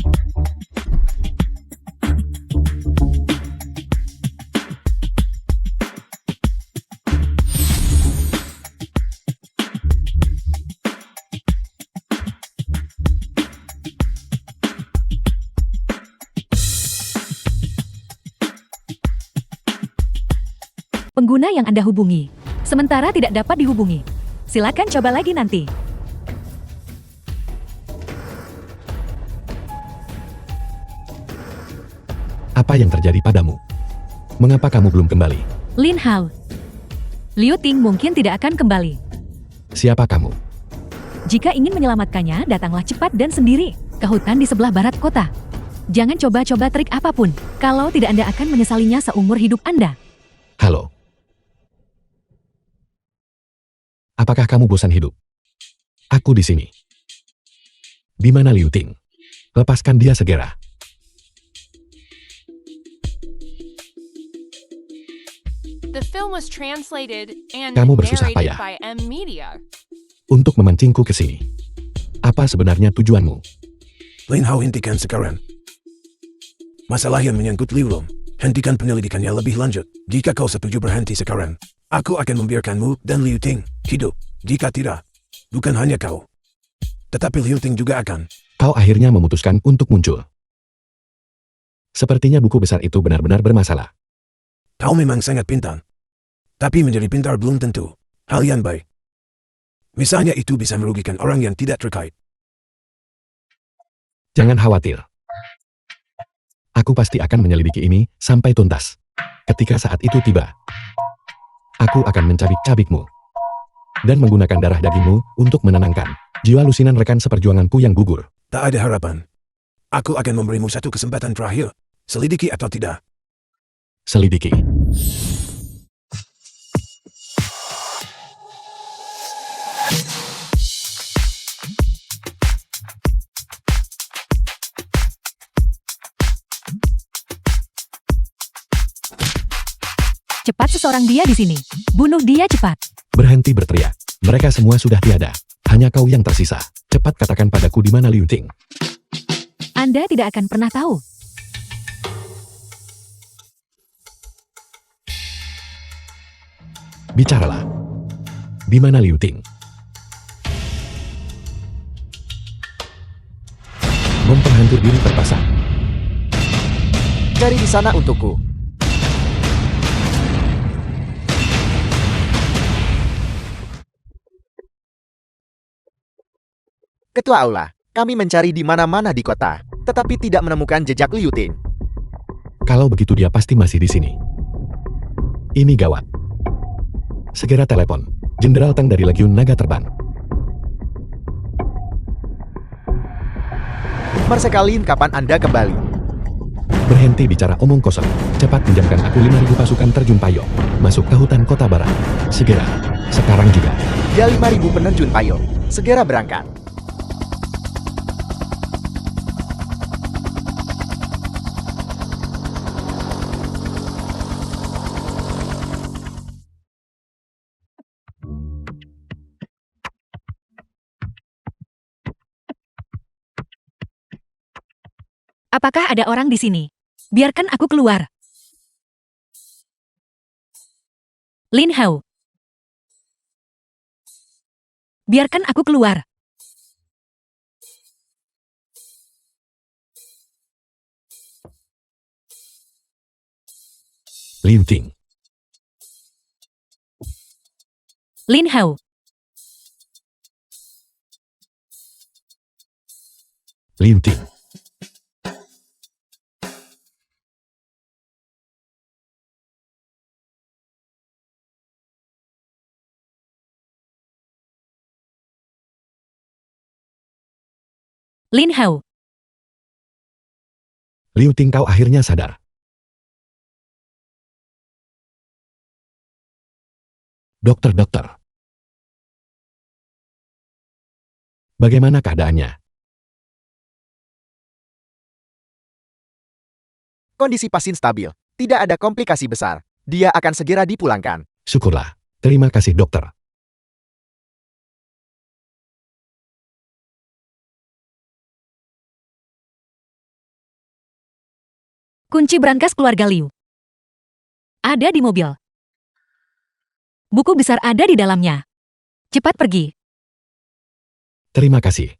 pengguna yang Anda hubungi. Sementara tidak dapat dihubungi. Silakan coba lagi nanti. Apa yang terjadi padamu? Mengapa kamu belum kembali? Lin Hao. Liu Ting mungkin tidak akan kembali. Siapa kamu? Jika ingin menyelamatkannya, datanglah cepat dan sendiri ke hutan di sebelah barat kota. Jangan coba-coba trik apapun. Kalau tidak, Anda akan menyesalinya seumur hidup Anda. Halo. Apakah kamu bosan hidup? Aku di sini. Di mana Liu Ting? Lepaskan dia segera. The film was translated and Kamu bersusah narrated payah. by M Media. Untuk memancingku ke sini. Apa sebenarnya tujuanmu? Lin Hao, hentikan sekarang. Masalah yang menyangkut Liu Long. Hentikan penyelidikannya lebih lanjut. Jika kau setuju berhenti sekarang, aku akan membiarkanmu dan Liu Ting hidup. Jika tidak, bukan hanya kau, tetapi Liu Ting juga akan. Kau akhirnya memutuskan untuk muncul. Sepertinya buku besar itu benar-benar bermasalah. Kau memang sangat pintar. Tapi menjadi pintar belum tentu hal yang baik. Misalnya itu bisa merugikan orang yang tidak terkait. Jangan khawatir. Aku pasti akan menyelidiki ini sampai tuntas. Ketika saat itu tiba, aku akan mencabik-cabikmu dan menggunakan darah dagingmu untuk menenangkan jiwa lusinan rekan seperjuanganku yang gugur. Tak ada harapan. Aku akan memberimu satu kesempatan terakhir. Selidiki atau tidak. Selidiki. Cepat, seseorang dia di sini. Bunuh dia cepat. Berhenti berteriak. Mereka semua sudah tiada. Hanya kau yang tersisa. Cepat katakan padaku di mana Liu Ting. Anda tidak akan pernah tahu. Bicaralah. Di mana Liu Ting? Bom penghancur diri terpasang. Cari di sana untukku. Ketua Aula, kami mencari di mana-mana di kota, tetapi tidak menemukan jejak Liu Ting. Kalau begitu dia pasti masih di sini. Ini gawat. Segera telepon. Jenderal Tang dari Legiun Naga Terbang. Marsekalin, kapan Anda kembali? Berhenti bicara omong kosong. Cepat pinjamkan aku 5.000 pasukan terjun payung. Masuk ke hutan kota barat. Segera. Sekarang juga. Ya 5.000 penerjun payung. Segera berangkat. Apakah ada orang di sini? Biarkan aku keluar. Lin Hao. Biarkan aku keluar. Liu Ting. Lin Hao. Liu Ting. Lin Hao. Liu Ting, kau akhirnya sadar. Dokter. Bagaimana keadaannya? Kondisi pasien stabil. Tidak ada komplikasi besar. Dia akan segera dipulangkan. Syukurlah. Terima kasih dokter. Kunci brankas keluarga Liu. Ada di mobil. Buku besar ada di dalamnya. Cepat pergi. Terima kasih.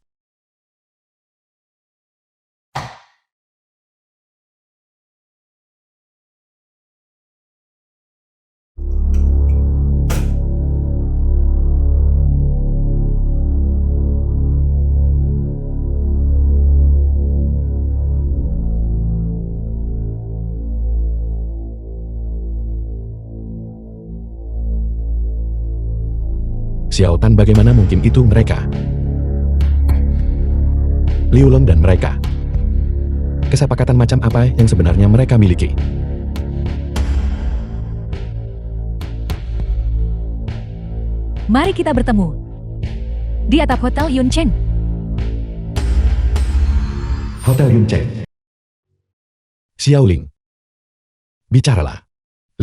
Xiao Tan, bagaimana mungkin itu mereka? Liu Long dan mereka. Kesepakatan macam apa yang sebenarnya mereka miliki? Mari kita bertemu di atap Hotel Yuncheng. Hotel Yuncheng. Xiaoling. Bicaralah.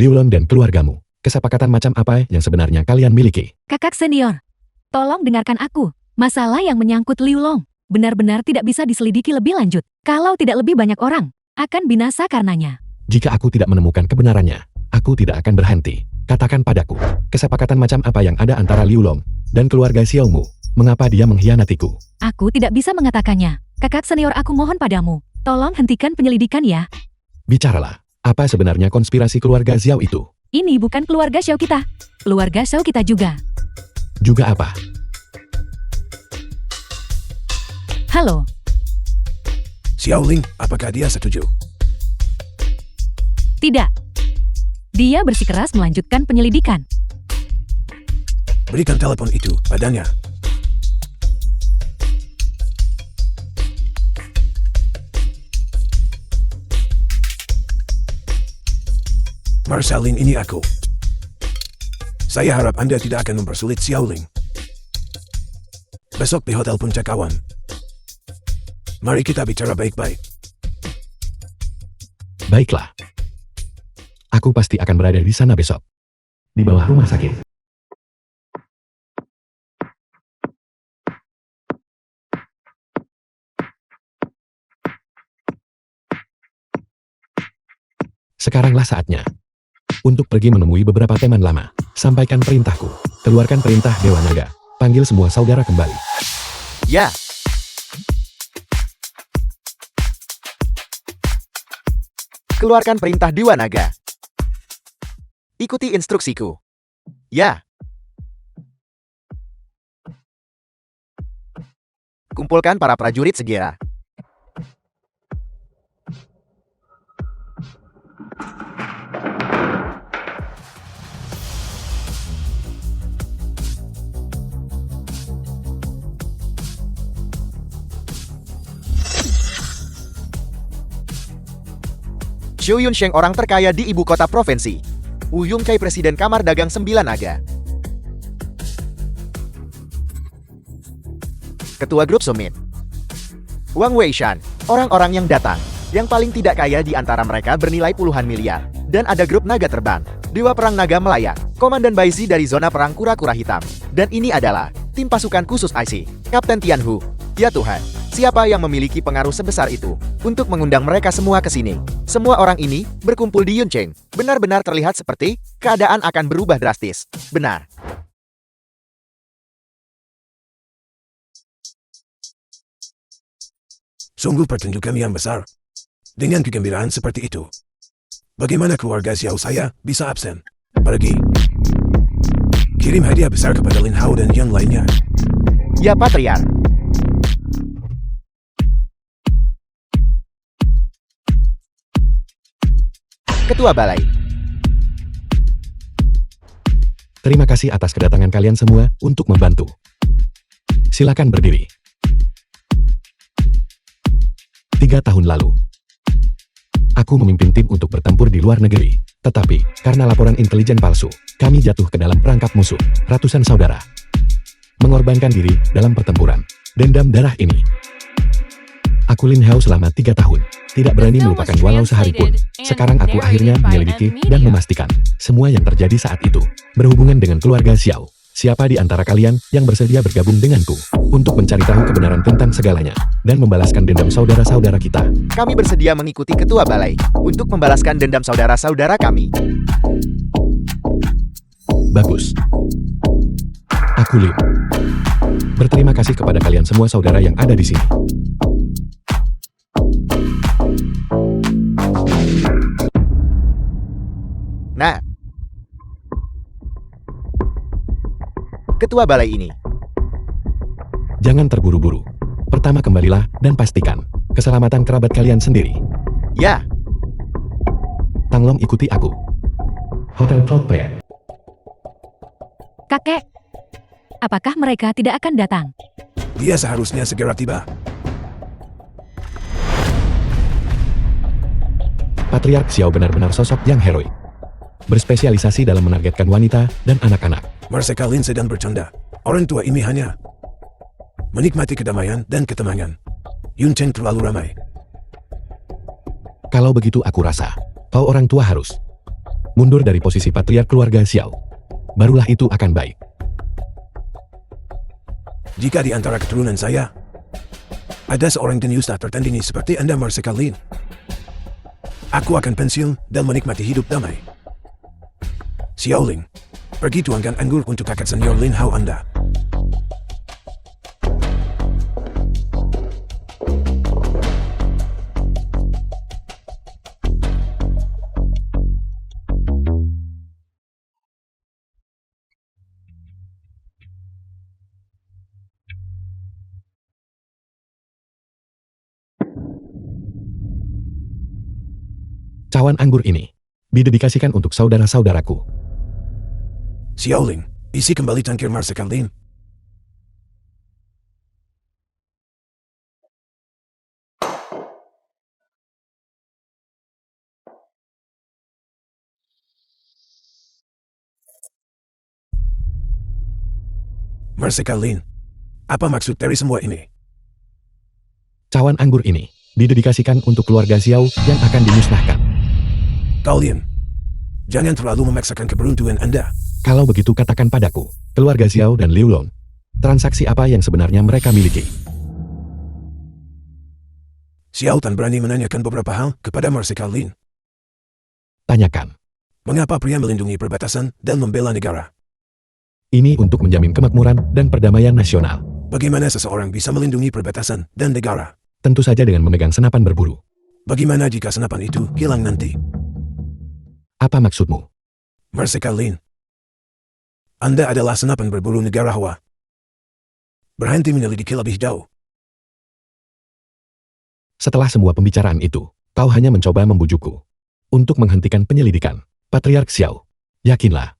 Liu Long dan keluargamu. Kesepakatan macam apa yang sebenarnya kalian miliki? Kakak senior, tolong dengarkan aku. Masalah yang menyangkut Liu Long benar-benar tidak bisa diselidiki lebih lanjut. Kalau tidak lebih banyak orang akan binasa karenanya. Jika aku tidak menemukan kebenarannya, aku tidak akan berhenti. Katakan padaku, kesepakatan macam apa yang ada antara Liu Long dan keluarga Xiaomu? Mengapa dia mengkhianatiku? Aku tidak bisa mengatakannya. Kakak senior, aku mohon padamu, tolong hentikan penyelidikan ya. Bicaralah, apa sebenarnya konspirasi keluarga Xiao itu? Ini bukan keluarga Xiao kita. Keluarga Xiao kita juga. Juga apa? Halo, Xiaoling, apakah dia setuju? tidak. Dia bersikeras melanjutkan penyelidikan. Berikan telepon itu padanya. Marcelin, ini aku. Saya harap Anda tidak akan mempersulit Xiaoling. Besok di Hotel Puncak Awan. Mari kita bicara baik-baik. Baiklah. Aku pasti akan berada di sana besok. Di bawah rumah sakit. Sekaranglah saatnya untuk pergi menemui beberapa teman lama. Sampaikan perintahku. Keluarkan perintah Dewa Naga. Panggil semua saudara kembali. Ya. Keluarkan perintah Dewa Naga. Ikuti instruksiku. Ya. Kumpulkan para prajurit segera. Xu Yunsheng, orang terkaya di ibu kota provinsi. Wu Yongkai, Presiden Kamar Dagang Sembilan Naga. Ketua Grup Summit. Wang Weishan, orang-orang yang datang. Yang paling tidak kaya di antara mereka bernilai puluhan miliar. Dan ada grup naga terbang. Dewa Perang Naga Melaya. Komandan Baisi dari zona perang kura-kura hitam. Dan ini adalah tim pasukan khusus IC. Kapten Tianhu. Ya Tuhan, siapa yang memiliki pengaruh sebesar itu untuk mengundang mereka semua ke sini? Semua orang ini berkumpul di Yuncheng. Benar-benar terlihat seperti keadaan akan berubah drastis. Benar. Sungguh pertunjukan yang besar. Dengan kegembiraan seperti itu, bagaimana keluarga Xiao saya bisa absen? Pergi. Kirim hadiah besar kepada Lin Hao dan yang lainnya. Ya Patriar. Ketua Balai. Terima kasih atas kedatangan kalian semua untuk membantu. Silakan berdiri. 3 tahun lalu, aku memimpin tim untuk bertempur di luar negeri. Tetapi, karena laporan intelijen palsu, kami jatuh ke dalam perangkap musuh. Ratusan saudara mengorbankan diri dalam pertempuran. Dendam darah ini. Aku Lin Hao selama 3 tahun. Tidak berani melupakan walau sehari pun. Sekarang aku akhirnya menyelidiki dan memastikan semua yang terjadi saat itu berhubungan dengan keluarga Xiao. Siapa di antara kalian yang bersedia bergabung denganku untuk mencari tahu kebenaran tentang segalanya dan membalaskan dendam saudara-saudara kita? Kami bersedia mengikuti Ketua Balai untuk membalaskan dendam saudara-saudara kami. Bagus. Aku Liu. Berterima kasih kepada kalian semua saudara yang ada di sini. Nah, Ketua Balai ini. Jangan terburu-buru. Pertama kembalilah dan pastikan keselamatan kerabat kalian sendiri. Ya, Tanglong, ikuti aku. Hotel Proudpay. Kakek, Apakah mereka tidak akan datang? Dia seharusnya segera tiba. Patriark Xiao benar-benar sosok yang heroik. Berspesialisasi dalam menargetkan wanita dan anak-anak. Mereka Lin sedang bercanda. Orang tua ini hanya menikmati kedamaian dan ketenangan. Yun Cheng terlalu ramai. Kalau begitu aku rasa, kau orang tua harus mundur dari posisi patriark keluarga Xiao. Barulah itu akan baik. Jika di antara keturunan saya ada seorang jenius tak tertandingi seperti Anda Mereka Lin, aku akan pensiun dan menikmati hidup damai. Xiao Ling, pergi tuangkan anggur untuk kakak senior Lin Hao Anda. Cawan anggur ini didedikasikan untuk saudara-saudaraku. Xiao Ling, isi kembali tangkir Mereka Lin. Mereka Lin, apa maksud dari semua ini? Cawan anggur ini didedikasikan untuk keluarga Xiao yang akan dimusnahkan. Kalian, jangan terlalu memaksakan keberuntungan Anda. Kalau begitu katakan padaku, keluarga Xiao dan Liu Long, transaksi apa yang sebenarnya mereka miliki? Xiao Tan berani menanyakan beberapa hal kepada Mereka Lin. Tanyakan. Mengapa pria melindungi perbatasan dan membela negara? Ini untuk menjamin kemakmuran dan perdamaian nasional. Bagaimana seseorang bisa melindungi perbatasan dan negara? Tentu saja dengan memegang senapan berburu. Bagaimana jika senapan itu hilang nanti? Apa maksudmu? Mereka Lin, Anda adalah senapan berburu negara Hawa. Berhenti menyelidiki lebih jauh. Setelah semua pembicaraan itu, kau hanya mencoba membujukku untuk menghentikan penyelidikan. Patriark Xiao, yakinlah.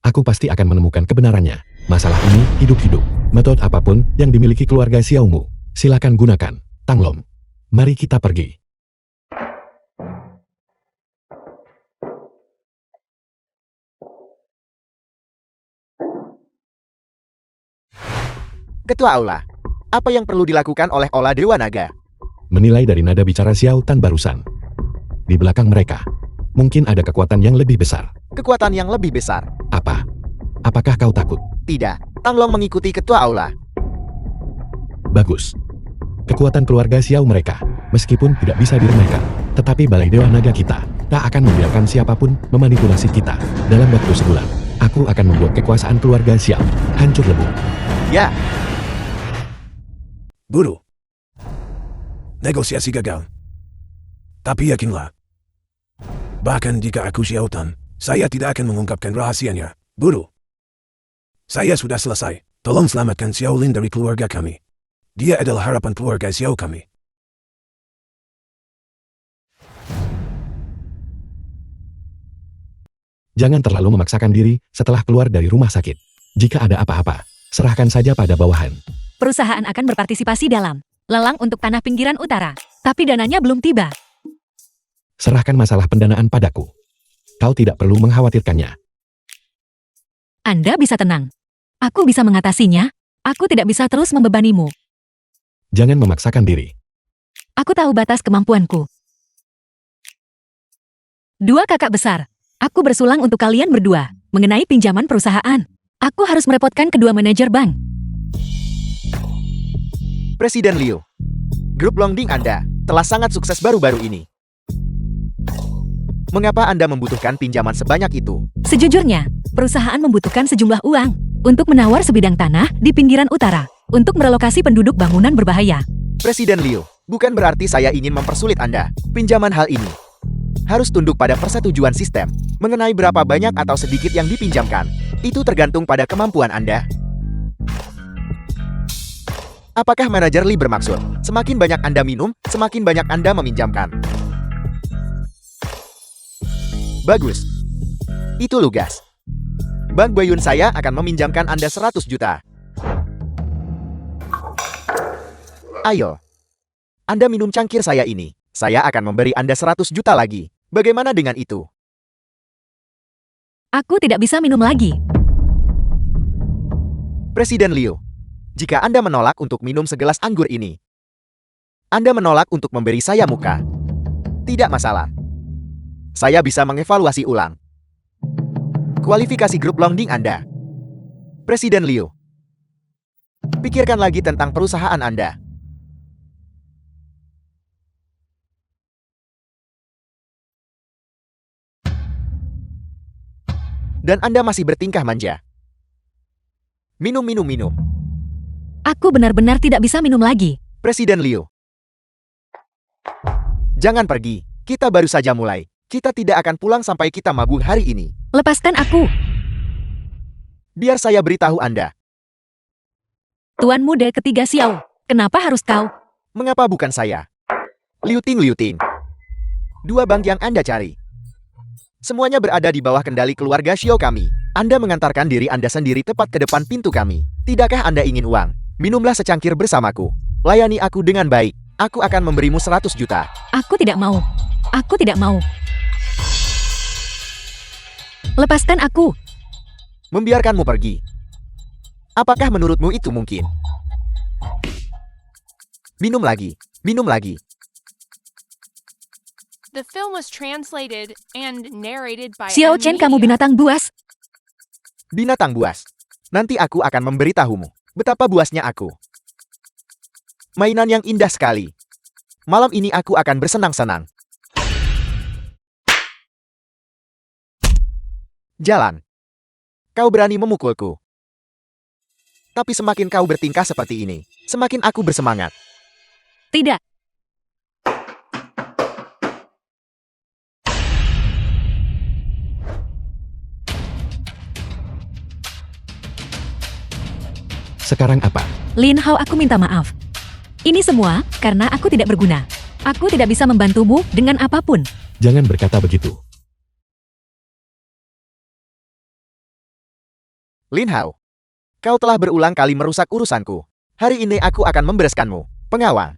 Aku pasti akan menemukan kebenarannya. Masalah ini hidup-hidup. Metode apapun yang dimiliki keluarga Xiaomu, silakan gunakan. Tanglom, mari kita pergi. Ketua Aula, apa yang perlu dilakukan oleh Ola Dewa Naga? Menilai dari nada bicara Xiao Tan barusan. Di belakang mereka, mungkin ada kekuatan yang lebih besar. Kekuatan yang lebih besar. Apa? Apakah kau takut? Tidak, Tanglong mengikuti Ketua Aula. Bagus. Kekuatan keluarga Xiao mereka, meskipun tidak bisa diremehkan, tetapi Balai Dewa Naga kita tak akan membiarkan siapapun memanipulasi kita. Dalam waktu sebulan, aku akan membuat kekuasaan keluarga Xiao hancur lebur. Ya, Buru. Negosiasi gagal. Tapi yakinlah, bahkan jika aku Xiao Tan, saya tidak akan mengungkapkan rahasianya. Buru. Saya sudah selesai. Tolong selamatkan Xiao Lin dari keluarga kami. Dia adalah harapan keluarga Xiao kami. Jangan terlalu memaksakan diri setelah keluar dari rumah sakit. Jika ada apa-apa, serahkan saja pada bawahan. Perusahaan akan berpartisipasi dalam lelang untuk tanah pinggiran utara, tapi dananya belum tiba. Serahkan masalah pendanaan padaku. Kau tidak perlu mengkhawatirkannya. Anda bisa tenang. Aku bisa mengatasinya. Aku tidak bisa terus membebanimu. Jangan memaksakan diri. Aku tahu batas kemampuanku. Dua kakak besar. Aku bersulang untuk kalian berdua mengenai pinjaman perusahaan. Aku harus merepotkan kedua manajer bank. Presiden Liu. Grup Longding Anda telah sangat sukses baru-baru ini. Mengapa Anda membutuhkan pinjaman sebanyak itu? Sejujurnya, perusahaan membutuhkan sejumlah uang untuk menawar sebidang tanah di pinggiran utara untuk merelokasi penduduk bangunan berbahaya. Presiden Liu, bukan berarti saya ingin mempersulit Anda. Pinjaman hal ini harus tunduk pada persetujuan sistem. Mengenai berapa banyak atau sedikit yang dipinjamkan, itu tergantung pada kemampuan Anda. Apakah manajer Lee bermaksud, semakin banyak Anda minum, semakin banyak Anda meminjamkan? Bagus. Itu lugas. Bank Boyun saya akan meminjamkan Anda 100 juta. Ayo. Anda minum cangkir saya ini. Saya akan memberi Anda 100 juta lagi. Bagaimana dengan itu? Aku tidak bisa minum lagi. Presiden Liu, jika Anda menolak untuk minum segelas anggur ini, Anda menolak untuk memberi saya muka. Tidak masalah. Saya bisa mengevaluasi ulang kualifikasi grup Longding Anda. Presiden Liu, pikirkan lagi tentang perusahaan Anda. Dan Anda masih bertingkah manja. Minum. Aku benar-benar tidak bisa minum lagi. Presiden Liu, jangan pergi. Kita baru saja mulai. Kita tidak akan pulang sampai kita mabuk hari ini. Lepaskan aku. Biar saya beritahu Anda. Tuan muda ketiga Xiao, kenapa harus kau? Mengapa bukan saya? Liu Ting. Dua bank yang Anda cari. Semuanya berada di bawah kendali keluarga Xiao kami. Anda mengantarkan diri Anda sendiri tepat ke depan pintu kami. Tidakkah Anda ingin uang? Minumlah secangkir bersamaku. Layani aku dengan baik. Aku akan memberimu 100 juta. Aku tidak mau. Aku tidak mau. Lepaskan aku. Membiarkanmu pergi. Apakah menurutmu itu mungkin? Minum lagi. The film was translated and narrated by Xiao Chen, kamu Media. binatang buas. Binatang buas. Nanti aku akan memberitahumu betapa buasnya aku. Mainan yang indah sekali. Malam ini aku akan bersenang-senang. Jalan. Kau berani memukulku. Tapi semakin kau bertingkah seperti ini, semakin aku bersemangat. Tidak. Sekarang apa? Lin Hao, aku minta maaf. Ini semua karena aku tidak berguna. Aku tidak bisa membantumu dengan apapun. Jangan berkata begitu. Lin Hao, kau telah berulang kali merusak urusanku. Hari ini aku akan membereskanmu, pengawal.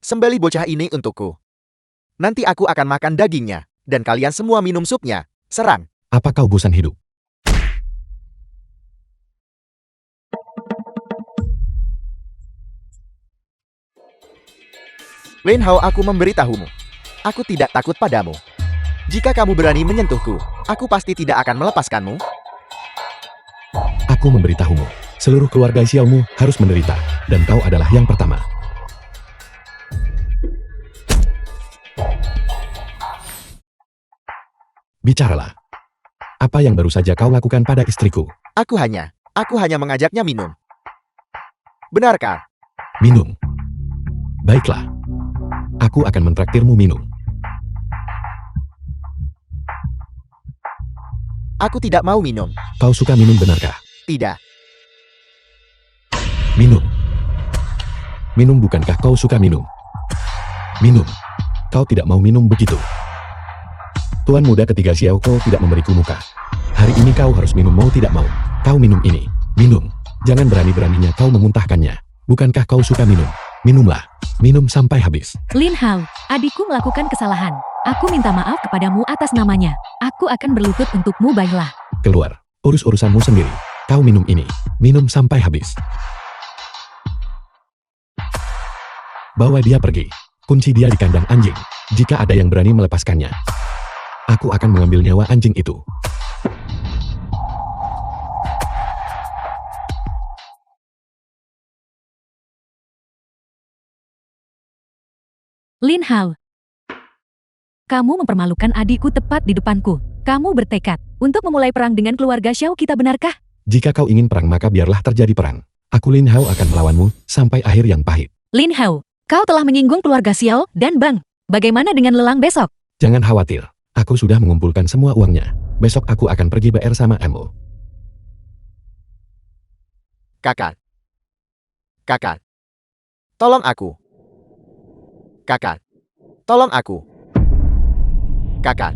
Sembeli bocah ini untukku. Nanti aku akan makan dagingnya, dan kalian semua minum supnya. Serang. Apa kau bosan hidup? Lin Hao, aku memberitahumu. Aku tidak takut padamu. Jika kamu berani menyentuhku, aku pasti tidak akan melepaskanmu. Aku memberitahumu. Seluruh keluarga Xiaomu harus menderita. Dan kau adalah yang pertama. Bicaralah. Apa yang baru saja kau lakukan pada istriku? Aku hanya mengajaknya minum. Benarkah? Minum. Baiklah. Aku akan mentraktirmu minum. Aku tidak mau minum. Kau suka minum, benarkah? Tidak. Minum. Minum, bukankah kau suka minum? Minum. Kau tidak mau minum begitu. Tuan muda ketiga Xiao, kau tidak memberiku muka. Hari ini kau harus minum mau tidak mau. Kau minum ini. Minum. Jangan berani-beraninya kau memuntahkannya. Bukankah kau suka minum? Minumlah. Minum sampai habis. Lin Hao, adikku melakukan kesalahan. Aku minta maaf kepadamu atas namanya. Aku akan berlutut untukmu, baiklah. Keluar. Urus urusanmu sendiri. Kau minum ini. Minum sampai habis. Bawa dia pergi. Kunci dia di kandang anjing. Jika ada yang berani melepaskannya, aku akan mengambil nyawa anjing itu. Lin Hao, kamu mempermalukan adikku tepat di depanku. Kamu bertekad untuk memulai perang dengan keluarga Xiao kita, benarkah? Jika kau ingin perang, maka biarlah terjadi perang. Aku Lin Hao akan melawanmu sampai akhir yang pahit. Lin Hao, kau telah menyinggung keluarga Xiao dan Bang. Bagaimana dengan lelang besok? Jangan khawatir. Aku sudah mengumpulkan semua uangnya. Besok aku akan pergi BR sama Emo. Kakak. Kakak. Tolong aku. Kakak. Tolong aku. Kakak.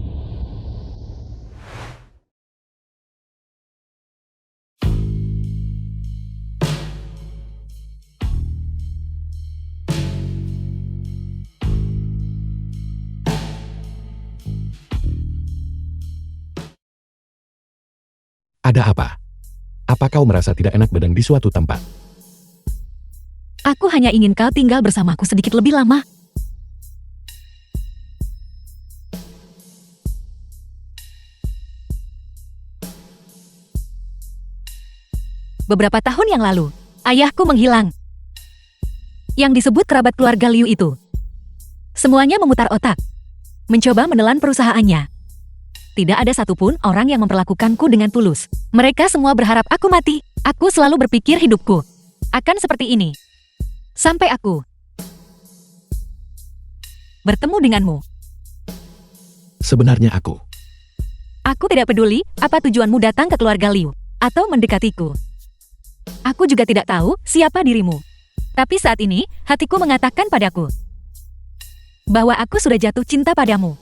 Ada apa? Apa kau merasa tidak enak badan di suatu tempat? Aku hanya ingin kau tinggal bersamaku sedikit lebih lama. Beberapa tahun yang lalu, ayahku menghilang. Yang disebut kerabat keluarga Liu itu. Semuanya memutar otak. Mencoba menelan perusahaannya. Tidak ada satupun orang yang memperlakukanku dengan tulus. Mereka semua berharap aku mati. Aku selalu berpikir hidupku akan seperti ini. Sampai aku bertemu denganmu. Sebenarnya aku Tidak peduli apa tujuanmu datang ke keluarga Liu atau mendekatiku. Aku juga tidak tahu siapa dirimu. Tapi saat ini, hatiku mengatakan padaku bahwa aku sudah jatuh cinta padamu.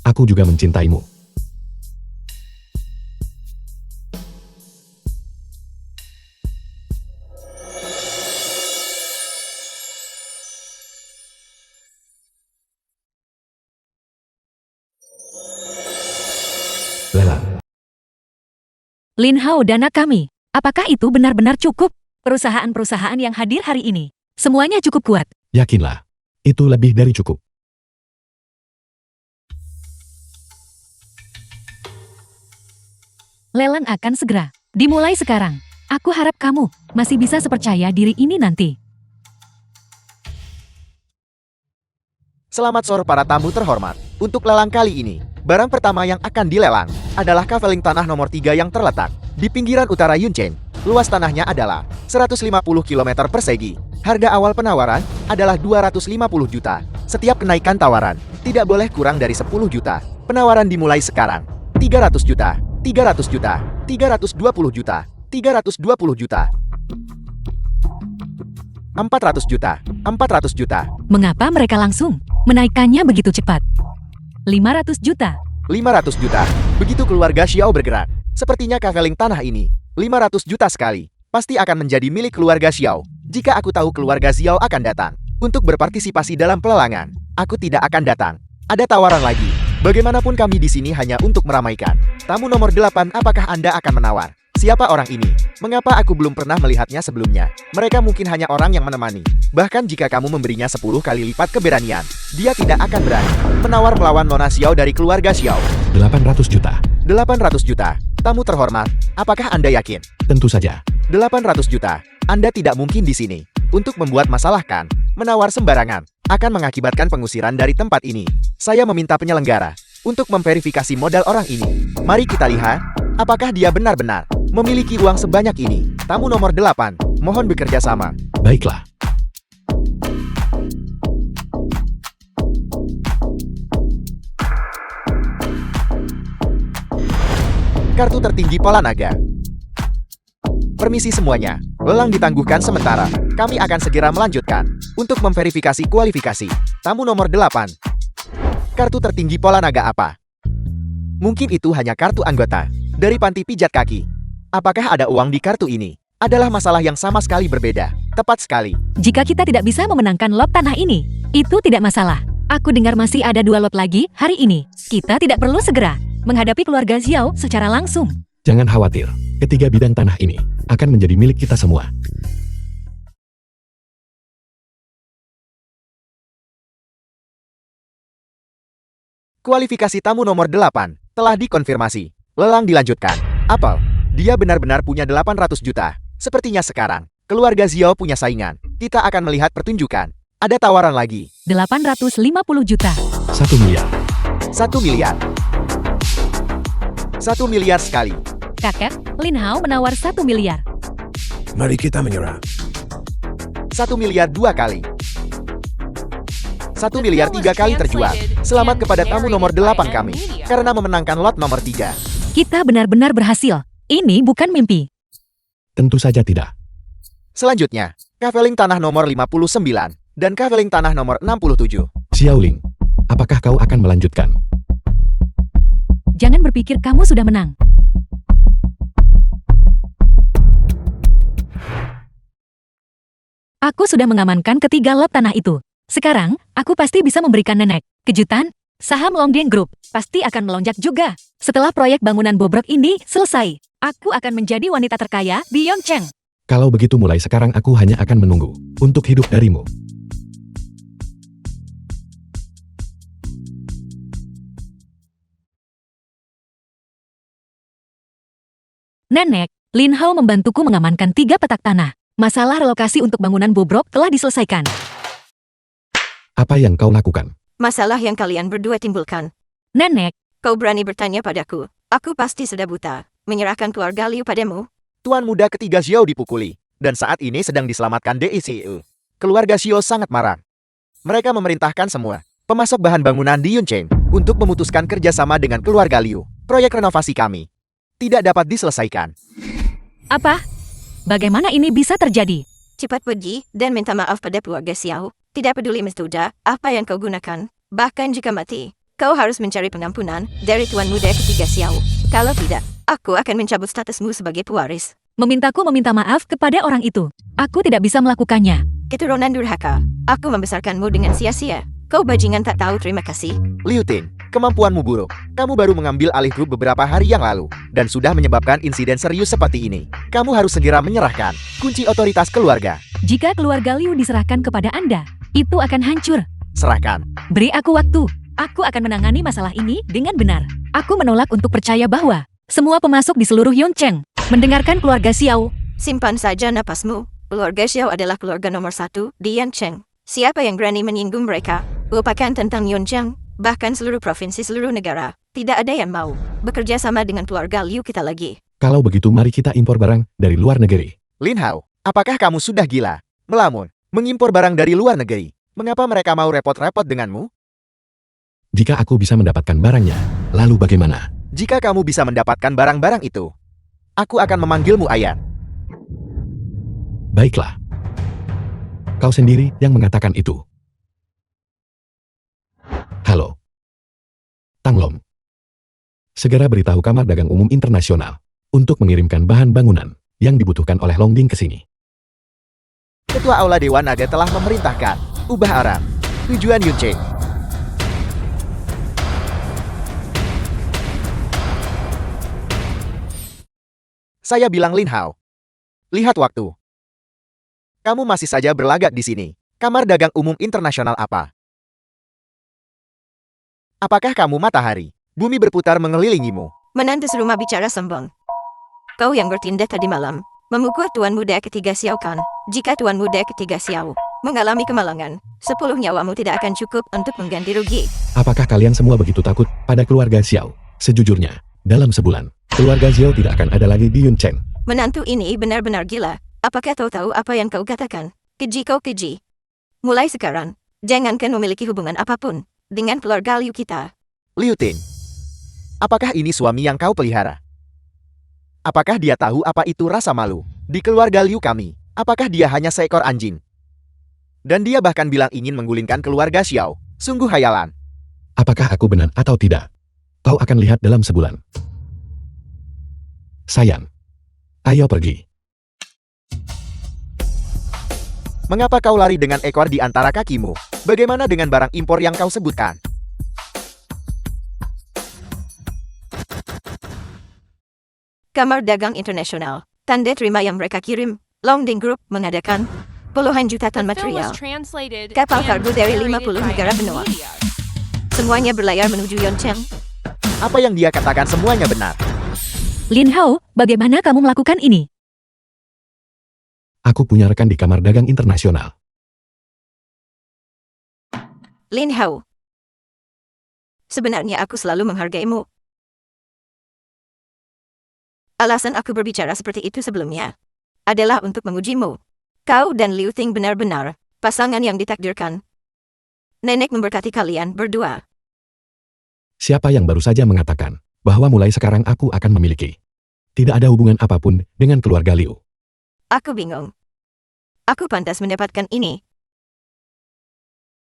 Aku juga mencintaimu. Lelang. Lin Hao, dana kami. Apakah itu benar-benar cukup? Perusahaan-perusahaan yang hadir hari ini, semuanya cukup kuat. Yakinlah, itu lebih dari cukup. Lelang akan segera dimulai sekarang. Aku harap kamu masih bisa sepercaya diri ini nanti. Selamat sore para tamu terhormat. Untuk lelang kali ini, barang pertama yang akan dilelang adalah kaveling tanah nomor 3 yang terletak di pinggiran utara Yuncheng. Luas tanahnya adalah 150 km persegi. Harga awal penawaran adalah 250 juta. Setiap kenaikan tawaran tidak boleh kurang dari 10 juta. Penawaran dimulai sekarang. 300 juta, 300 juta, 320 juta, 320 juta. 400 juta, 400 juta. Mengapa mereka langsung menaikkannya begitu cepat? 500 juta. 500 juta. Begitu keluarga Xiao bergerak, sepertinya kaveling tanah ini 500 juta sekali. Pasti akan menjadi milik keluarga Xiao. Jika aku tahu keluarga Xiao akan datang untuk berpartisipasi dalam pelelangan, aku tidak akan datang. Ada tawaran lagi. Bagaimanapun kami di sini hanya untuk meramaikan. Tamu nomor 8, apakah Anda akan menawar? Siapa orang ini? Mengapa aku belum pernah melihatnya sebelumnya? Mereka mungkin hanya orang yang menemani. Bahkan jika kamu memberinya 10 kali lipat keberanian, dia tidak akan berani menawar melawan Nona Xiao dari keluarga Xiao. 800 juta. 800 juta. Tamu terhormat, apakah Anda yakin? Tentu saja. 800 juta. Anda tidak mungkin di sini untuk membuat masalah kan? Menawar sembarangan akan mengakibatkan pengusiran dari tempat ini. Saya meminta penyelenggara untuk memverifikasi modal orang ini. Mari kita lihat, apakah dia benar-benar memiliki uang sebanyak ini. Tamu nomor 8, mohon bekerja sama. Baiklah. Kartu tertinggi pola naga. Permisi semuanya, lelang ditangguhkan sementara. Kami akan segera melanjutkan untuk memverifikasi kualifikasi. Tamu nomor 8. Kartu tertinggi pola naga apa? Mungkin itu hanya kartu anggota dari panti pijat kaki. Apakah ada uang di kartu ini? Adalah masalah yang sama sekali berbeda. Tepat sekali. Jika kita tidak bisa memenangkan lot tanah ini, itu tidak masalah. Aku dengar masih ada 2 lot lagi hari ini. Kita tidak perlu segera menghadapi keluarga Xiao secara langsung. Jangan khawatir, ketiga bidang tanah ini akan menjadi milik kita semua. Kualifikasi tamu nomor 8 telah dikonfirmasi. Lelang dilanjutkan. Apel, dia benar-benar punya 800 juta. Sepertinya sekarang, keluarga Xiao punya saingan. Kita akan melihat pertunjukan. Ada tawaran lagi. 850 juta. 1 miliar. 1 miliar. 1 miliar sekali. Kakek, Lin Hao menawar 1 miliar. Mari kita menyerah. 1 miliar 2 kali. 1 miliar 3 kali terjual. Selamat kepada tamu nomor 8 kami, karena memenangkan lot nomor 3. Kita benar-benar berhasil. Ini bukan mimpi. Tentu saja tidak. Selanjutnya, kaveling tanah nomor 59 dan kaveling tanah nomor 67. Xiaoling, apakah kau akan melanjutkan? Jangan berpikir kamu sudah menang. Aku sudah mengamankan ketiga lot tanah itu. Sekarang, aku pasti bisa memberikan nenek kejutan Saham Longding Group pasti akan melonjak juga. Setelah proyek bangunan bobrok ini selesai, aku akan menjadi wanita terkaya di Yongcheng. Kalau begitu mulai sekarang aku hanya akan menunggu untuk hidup darimu. Nenek, Lin Hao membantuku mengamankan 3 petak tanah. Masalah relokasi untuk bangunan bobrok telah diselesaikan. Apa yang kau lakukan? Masalah yang kalian berdua timbulkan. Nenek, Kau berani bertanya padaku. Aku pasti sudah buta. Menyerahkan keluarga Liu padamu. Tuan muda ketiga Xiao dipukuli, dan saat ini sedang diselamatkan DICU. Keluarga Xiao sangat marah. Mereka memerintahkan semua pemasok bahan bangunan di Yuncheng untuk memutuskan kerjasama dengan keluarga Liu. Proyek renovasi kami tidak dapat diselesaikan. apa? Bagaimana ini bisa terjadi? Cepat pergi dan minta maaf pada keluarga Xiao. Tidak peduli metode apa yang kau gunakan. Bahkan jika mati, kau harus mencari pengampunan dari tuan muda ketiga Xiao. Kalau tidak, aku akan mencabut statusmu sebagai pewaris. Memintaku meminta maaf kepada orang itu. Aku tidak bisa melakukannya. Keturunan durhaka. Aku membesarkanmu dengan sia-sia. Kau bajingan tak tahu terima kasih. Liu Ting, kemampuanmu buruk. Kamu baru mengambil alih grup beberapa hari yang lalu, dan sudah menyebabkan insiden serius seperti ini. Kamu harus segera menyerahkan kunci otoritas keluarga. Jika keluarga Liu diserahkan kepada Anda, itu akan hancur. Serahkan. Beri aku waktu. Aku akan menangani masalah ini dengan benar. Aku menolak untuk percaya bahwa semua pemasok di seluruh Yongcheng mendengarkan keluarga Xiao. Simpan saja napasmu. Keluarga Xiao adalah keluarga nomor 1 di Yangcheng. Siapa yang berani menyinggung mereka? Lupakan tentang Yongcheng, bahkan seluruh provinsi seluruh negara. Tidak ada yang mau bekerja sama dengan keluarga Liu kita lagi. Kalau begitu mari kita impor barang dari luar negeri. Lin Hao, apakah kamu sudah gila? Melamun, mengimpor barang dari luar negeri. Mengapa mereka mau repot-repot denganmu? Jika aku bisa mendapatkan barangnya, lalu bagaimana? Jika kamu bisa mendapatkan barang-barang itu, aku akan memanggilmu ayah. Baiklah. Kau sendiri yang mengatakan itu. Halo. Tanglom. Segera beritahu Kamar Dagang Umum Internasional untuk mengirimkan bahan bangunan yang dibutuhkan oleh Longding ke sini. Ketua Aula Dewan Naga telah memerintahkan ubah arah tujuan Yuncheng. Saya bilang Lin Hao. Lihat waktu. Kamu masih saja berlagak di sini. Kamar Dagang Umum Internasional apa? Apakah kamu matahari? Bumi berputar mengelilingimu. Menantu serumah bicara sombong. Kau yang bertindak tadi malam, memukul tuan muda ketiga Xiao kan? Jika tuan muda ketiga Xiao mengalami kemalangan, 10 nyawamu tidak akan cukup untuk mengganti rugi. Apakah kalian semua begitu takut pada keluarga Xiao? Sejujurnya, dalam sebulan, keluarga Xiao tidak akan ada lagi di Yuncheng. Menantu ini benar-benar gila. Apakah kau tahu apa yang kau katakan? Keji kau keji. Mulai sekarang, jangankan memiliki hubungan apapun dengan keluarga Liu kita. Liu Ting, apakah ini suami yang kau pelihara? Apakah dia tahu apa itu rasa malu? Di keluarga Liu kami, apakah dia hanya seekor anjing? Dan dia bahkan bilang ingin menggulingkan keluarga Xiao. Sungguh hayalan. Apakah aku benar atau tidak? Kau akan lihat dalam sebulan. Sayang. Ayo pergi. Mengapa kau lari dengan ekor di antara kakimu? Bagaimana dengan barang impor yang kau sebutkan? Kamar Dagang Internasional. Tanda terima yang mereka kirim. Longding Group mengadakan puluhan juta ton The film was material. translated Kapal and kargo dari narrated 50 by negara benua. Media. Semuanya berlayar menuju Yongcheng. Apa yang dia katakan semuanya benar. Lin Hao, bagaimana kamu melakukan ini? Aku punya rekan di Kamar Dagang Internasional. Lin Hao. Sebenarnya aku selalu menghargaimu. Alasan aku berbicara seperti itu sebelumnya adalah untuk mengujimu. Kau dan Liu Ting benar-benar pasangan yang ditakdirkan. Nenek memberkati kalian berdua. Siapa yang baru saja mengatakan bahwa mulai sekarang aku akan memiliki tidak ada hubungan apapun dengan keluarga Liu. Aku bingung. Aku pantas mendapatkan ini.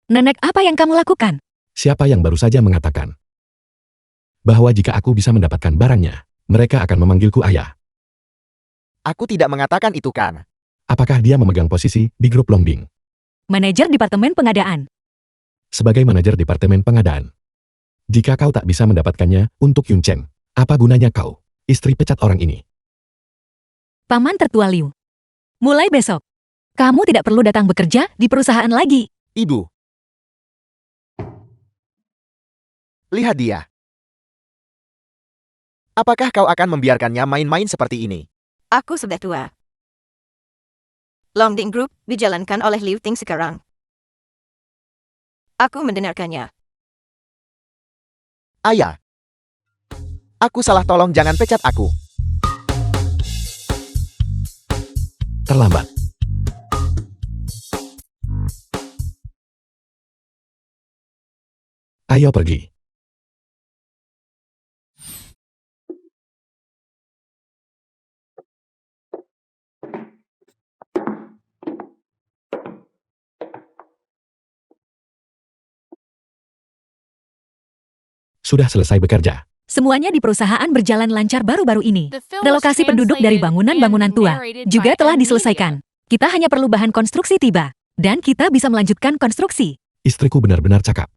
Nenek, apa yang kamu lakukan? Siapa yang baru saja mengatakan bahwa jika aku bisa mendapatkan barangnya, mereka akan memanggilku ayah. Aku tidak mengatakan itu kan. Apakah dia memegang posisi di grup Longding Manajer Departemen Pengadaan. sebagai manajer departemen pengadaan? Jika kau tak bisa mendapatkannya untuk Yun Chen, apa gunanya kau, istri pecat orang ini? Paman tertua Liu. Mulai besok, kamu tidak perlu datang bekerja di perusahaan lagi. Ibu. Lihat dia. Apakah kau akan membiarkannya main-main seperti ini? Aku sudah tua. Longding Group dijalankan oleh Liu Ting sekarang. Aku mendengarkannya. Ayah. Aku salah, tolong jangan pecat aku. Terlambat. Ayo pergi. Sudah selesai bekerja. Semuanya di perusahaan berjalan lancar baru-baru ini. The film was Relokasi penduduk dari translated bangunan-bangunan and tua narrated juga by telah Amelia. diselesaikan. Kita hanya perlu bahan konstruksi tiba. Dan kita bisa melanjutkan konstruksi. Istriku benar-benar cakap.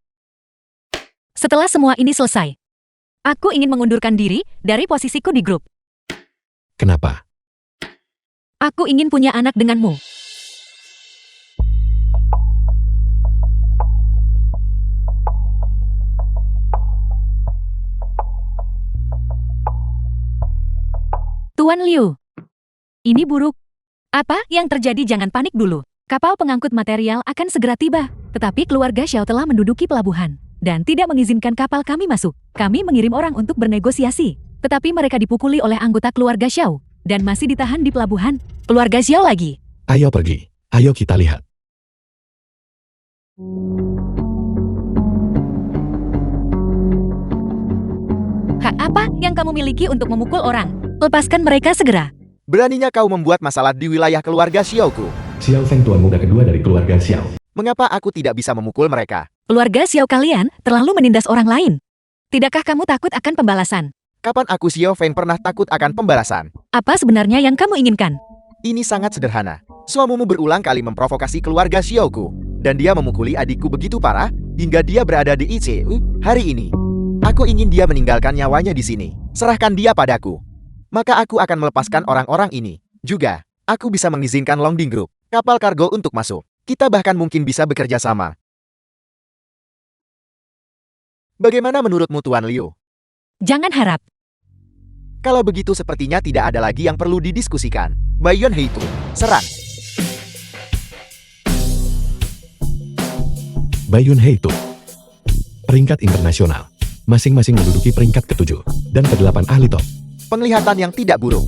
Setelah semua ini selesai, aku ingin mengundurkan diri dari posisiku di grup. Kenapa? Aku ingin punya anak denganmu. Tuan Liu, ini buruk. Apa yang terjadi? Jangan panik dulu. Kapal pengangkut material akan segera tiba. Tetapi keluarga Xiao telah menduduki pelabuhan dan tidak mengizinkan kapal kami masuk. Kami mengirim orang untuk bernegosiasi. Tetapi mereka dipukuli oleh anggota keluarga Xiao dan masih ditahan di pelabuhan. Keluarga Xiao lagi. Ayo pergi. Ayo kita lihat. Hak apa yang kamu miliki untuk memukul orang? Lepaskan mereka segera. Beraninya kau membuat masalah di wilayah keluarga Xiaoku. Xiao Feng tuan muda kedua dari keluarga Xiao. Mengapa aku tidak bisa memukul mereka? Keluarga Xiao kalian terlalu menindas orang lain. Tidakkah kamu takut akan pembalasan? Kapan aku Xiao Feng pernah takut akan pembalasan? Apa sebenarnya yang kamu inginkan? Ini sangat sederhana. Suamimu berulang kali memprovokasi keluarga Xiaoku. Dan dia memukuli adikku begitu parah, hingga dia berada di ICU hari ini. Aku ingin dia meninggalkan nyawanya di sini. Serahkan dia padaku. Maka aku akan melepaskan orang-orang ini. Juga, aku bisa mengizinkan Longding Group, kapal kargo untuk masuk. Kita bahkan mungkin bisa bekerja sama. Bagaimana menurutmu Tuan Liu? Jangan harap. Kalau begitu sepertinya tidak ada lagi yang perlu didiskusikan. Bayon Heitu, serang. Baiyun Heitu. Peringkat internasional. Masing-masing menduduki peringkat ke-7 dan ke-8 ahli top. Penglihatan yang tidak buruk.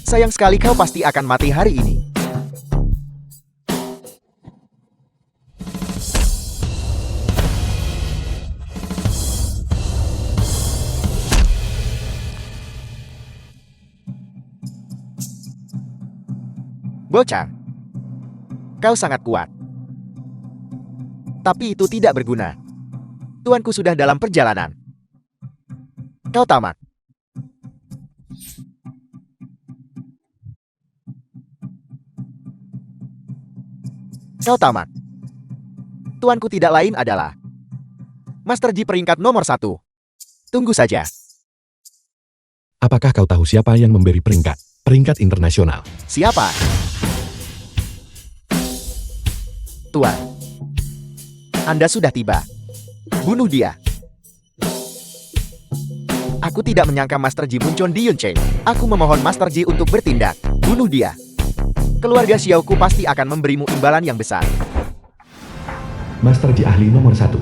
Sayang sekali kau pasti akan mati hari ini. Bocah, kau sangat kuat. Tapi itu tidak berguna. Tuanku sudah dalam perjalanan. Kau tamat. Kau tamat. Tuanku tidak lain adalah Master Ji peringkat nomor 1. Tunggu saja. Apakah kau tahu siapa yang memberi peringkat internasional? Siapa? Tuan. Anda sudah tiba. Bunuh dia. Aku tidak menyangka Master Ji muncul di Yunche. Aku memohon Master Ji untuk bertindak. Bunuh dia. Keluarga Xiaoku pasti akan memberimu imbalan yang besar. Master Ji ahli nomor 1.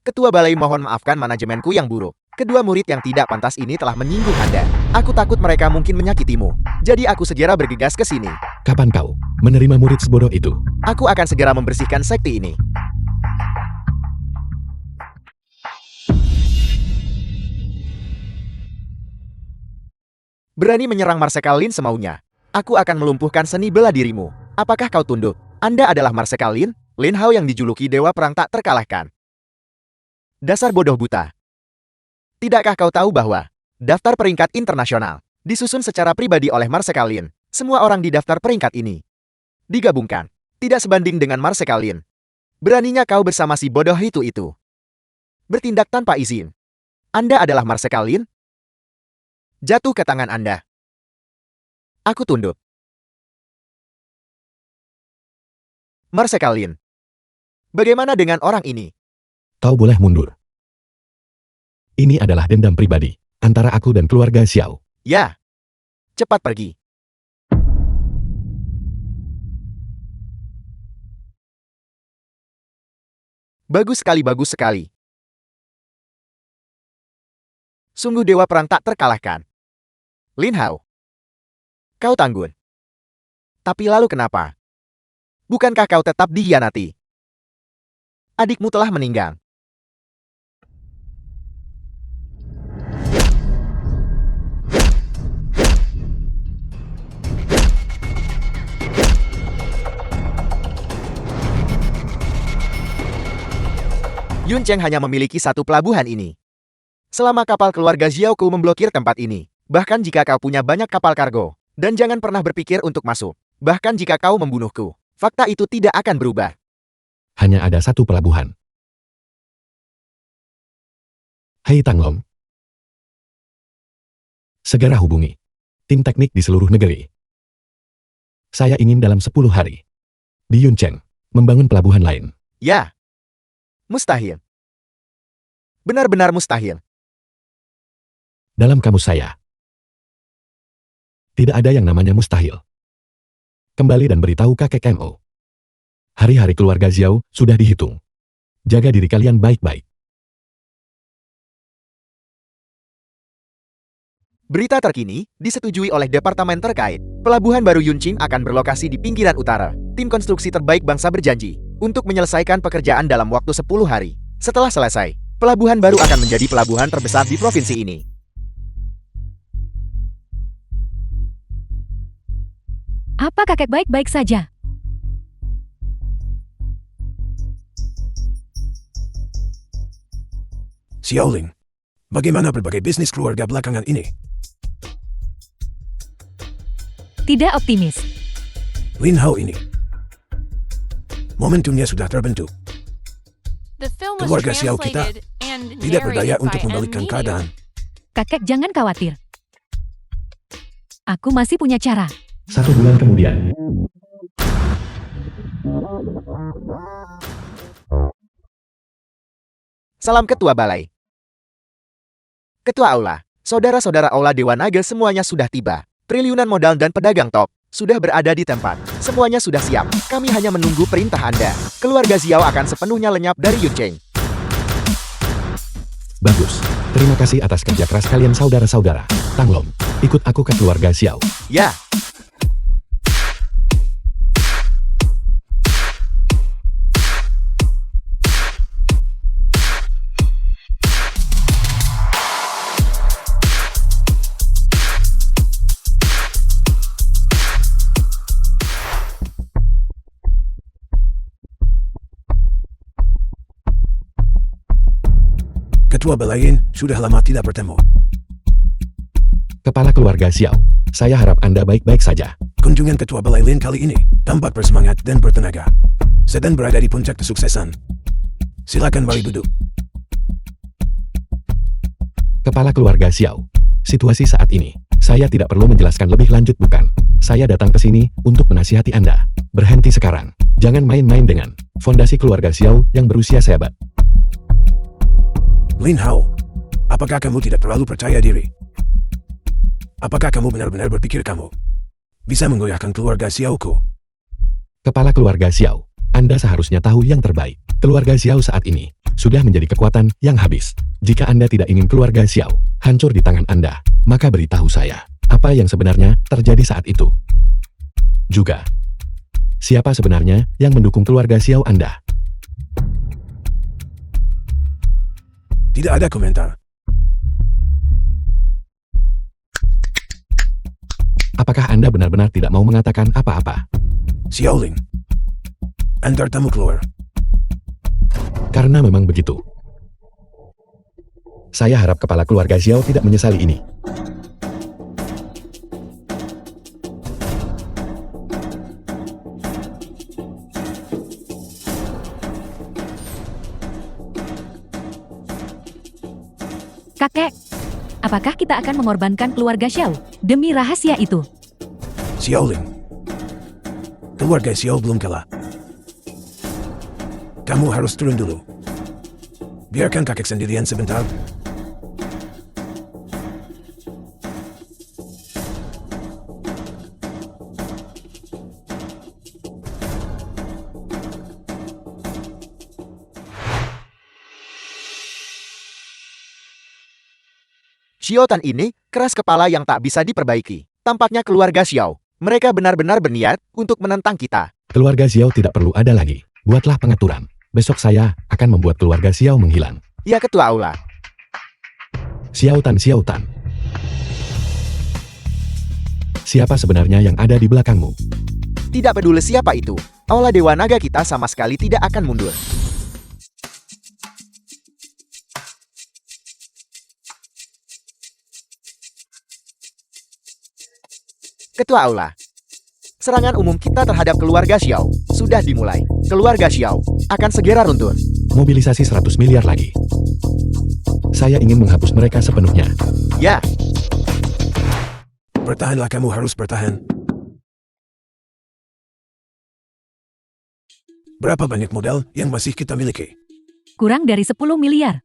Ketua Balai mohon maafkan manajemenku yang buruk. Kedua murid yang tidak pantas ini telah menyinggung Anda. Aku takut mereka mungkin menyakitimu. Jadi aku segera bergegas ke sini. Kapan kau menerima murid sebodoh itu? Aku akan segera membersihkan sekte ini. Berani menyerang Marsekal Lin semaunya. Aku akan melumpuhkan seni bela dirimu. Apakah kau tunduk? Anda adalah Marsekal Lin, Lin Hao yang dijuluki Dewa Perang tak terkalahkan. Dasar bodoh buta. Tidakkah kau tahu bahwa daftar peringkat internasional disusun secara pribadi oleh Marsekal Lin? Semua orang di daftar peringkat ini digabungkan tidak sebanding dengan Marsekal Lin. Beraninya kau bersama si bodoh itu. Bertindak tanpa izin. Anda adalah Marsekal Lin? Jatuh ke tangan Anda. Aku tunduk. Marsekal Lin. Bagaimana dengan orang ini? Kau boleh mundur. Ini adalah dendam pribadi antara aku dan keluarga Xiao. Ya. Cepat pergi. Bagus sekali, bagus sekali. Sungguh dewa perang tak terkalahkan. Lin Hao. Kau tangguh. Tapi lalu kenapa? Bukankah kau tetap dikhianati? Adikmu telah meninggal. Yun Cheng hanya memiliki satu pelabuhan ini. Selama kapal keluarga Xiaoku memblokir tempat ini, bahkan jika kau punya banyak kapal kargo, dan jangan pernah berpikir untuk masuk, bahkan jika kau membunuhku, fakta itu tidak akan berubah. Hanya ada satu pelabuhan. Hei Tanglong. Segera hubungi tim teknik di seluruh negeri. Saya ingin dalam 10 hari di Yuncheng membangun pelabuhan lain. Ya. Mustahil. Benar-benar mustahil. Dalam kamus saya, tidak ada yang namanya mustahil. Kembali dan beritahu kakek Mo. Hari-hari keluarga Xiao sudah dihitung. Jaga diri kalian baik-baik. Berita terkini disetujui oleh departemen terkait. Pelabuhan baru Yunqing akan berlokasi di pinggiran utara. Tim konstruksi terbaik bangsa berjanji untuk menyelesaikan pekerjaan dalam waktu 10 hari. Setelah selesai, pelabuhan baru akan menjadi pelabuhan terbesar di provinsi ini. Apa kakek baik-baik saja? Xiaoling, bagaimana berbagai bisnis keluarga belakangan ini? Tidak optimis. Lin Hao ini. Momentumnya sudah terbentuk. The film was Keluarga Xiao kita translated and tidak berdaya narrated untuk by membalikkan Media. keadaan. Kakek jangan khawatir. Aku masih punya cara. 1 bulan kemudian, Salam Ketua Balai. Ketua Aula, saudara-saudara Aula Dewa Naga semuanya sudah tiba. Triliunan modal dan pedagang top sudah berada di tempat. Semuanya sudah siap. Kami hanya menunggu perintah Anda. Keluarga Xiao akan sepenuhnya lenyap dari Yuncheng. bagus. Terima kasih atas kerja keras kalian saudara-saudara. Tanglong, ikut aku ke keluarga Xiao. Ya. Ketua Belain sudah lama tidak bertemu. Kepala keluarga Xiao, saya harap Anda baik-baik saja. Kunjungan Ketua Belain kali ini tampak bersemangat dan bertenaga. Sedang berada di puncak kesuksesan. Silakan mari duduk. Kepala keluarga Xiao, situasi saat ini, saya tidak perlu menjelaskan lebih lanjut bukan? Saya datang ke sini untuk menasihati Anda. Berhenti sekarang. Jangan main-main dengan fondasi keluarga Xiao yang berusia seabad. Lin Hao, apakah kamu tidak terlalu percaya diri? Apakah kamu benar-benar berpikir kamu bisa menggoyahkan keluarga Xiaoku? Kepala keluarga Xiao, Anda seharusnya tahu yang terbaik. Keluarga Xiao saat ini sudah menjadi kekuatan yang habis. Jika Anda tidak ingin keluarga Xiao hancur di tangan Anda, maka beritahu saya apa yang sebenarnya terjadi saat itu. Juga, siapa sebenarnya yang mendukung keluarga Xiao Anda? Tidak ada komentar. Apakah Anda benar-benar tidak mau mengatakan apa-apa? Xiaoling, antar tamu keluar. Karena memang begitu. Saya harap kepala keluarga Xiao tidak menyesali ini. Kakek, apakah kita akan mengorbankan keluarga Xiao demi rahasia itu? Xiaoling. Keluarga Xiao belum kalah. Kamu harus turun dulu. Biarkan kakek sendirian sebentar. Xiao Tan ini keras kepala yang tak bisa diperbaiki. Tampaknya keluarga Xiao. Mereka benar-benar berniat untuk menentang kita. Keluarga Xiao tidak perlu ada lagi. Buatlah pengaturan. Besok saya akan membuat keluarga Xiao menghilang. Ya Ketua Aula. Xiao Tan, Xiao Tan. Siapa sebenarnya yang ada di belakangmu? Tidak peduli siapa itu. Aula Dewa Naga kita sama sekali tidak akan mundur. Ketua Aula. Serangan umum kita terhadap keluarga Xiao sudah dimulai. Keluarga Xiao akan segera runtuh. Mobilisasi 100 miliar lagi. Saya ingin menghapus mereka sepenuhnya. Ya, Bertahanlah, kamu harus bertahan. Berapa banyak modal yang masih kita miliki? Kurang dari 10 miliar.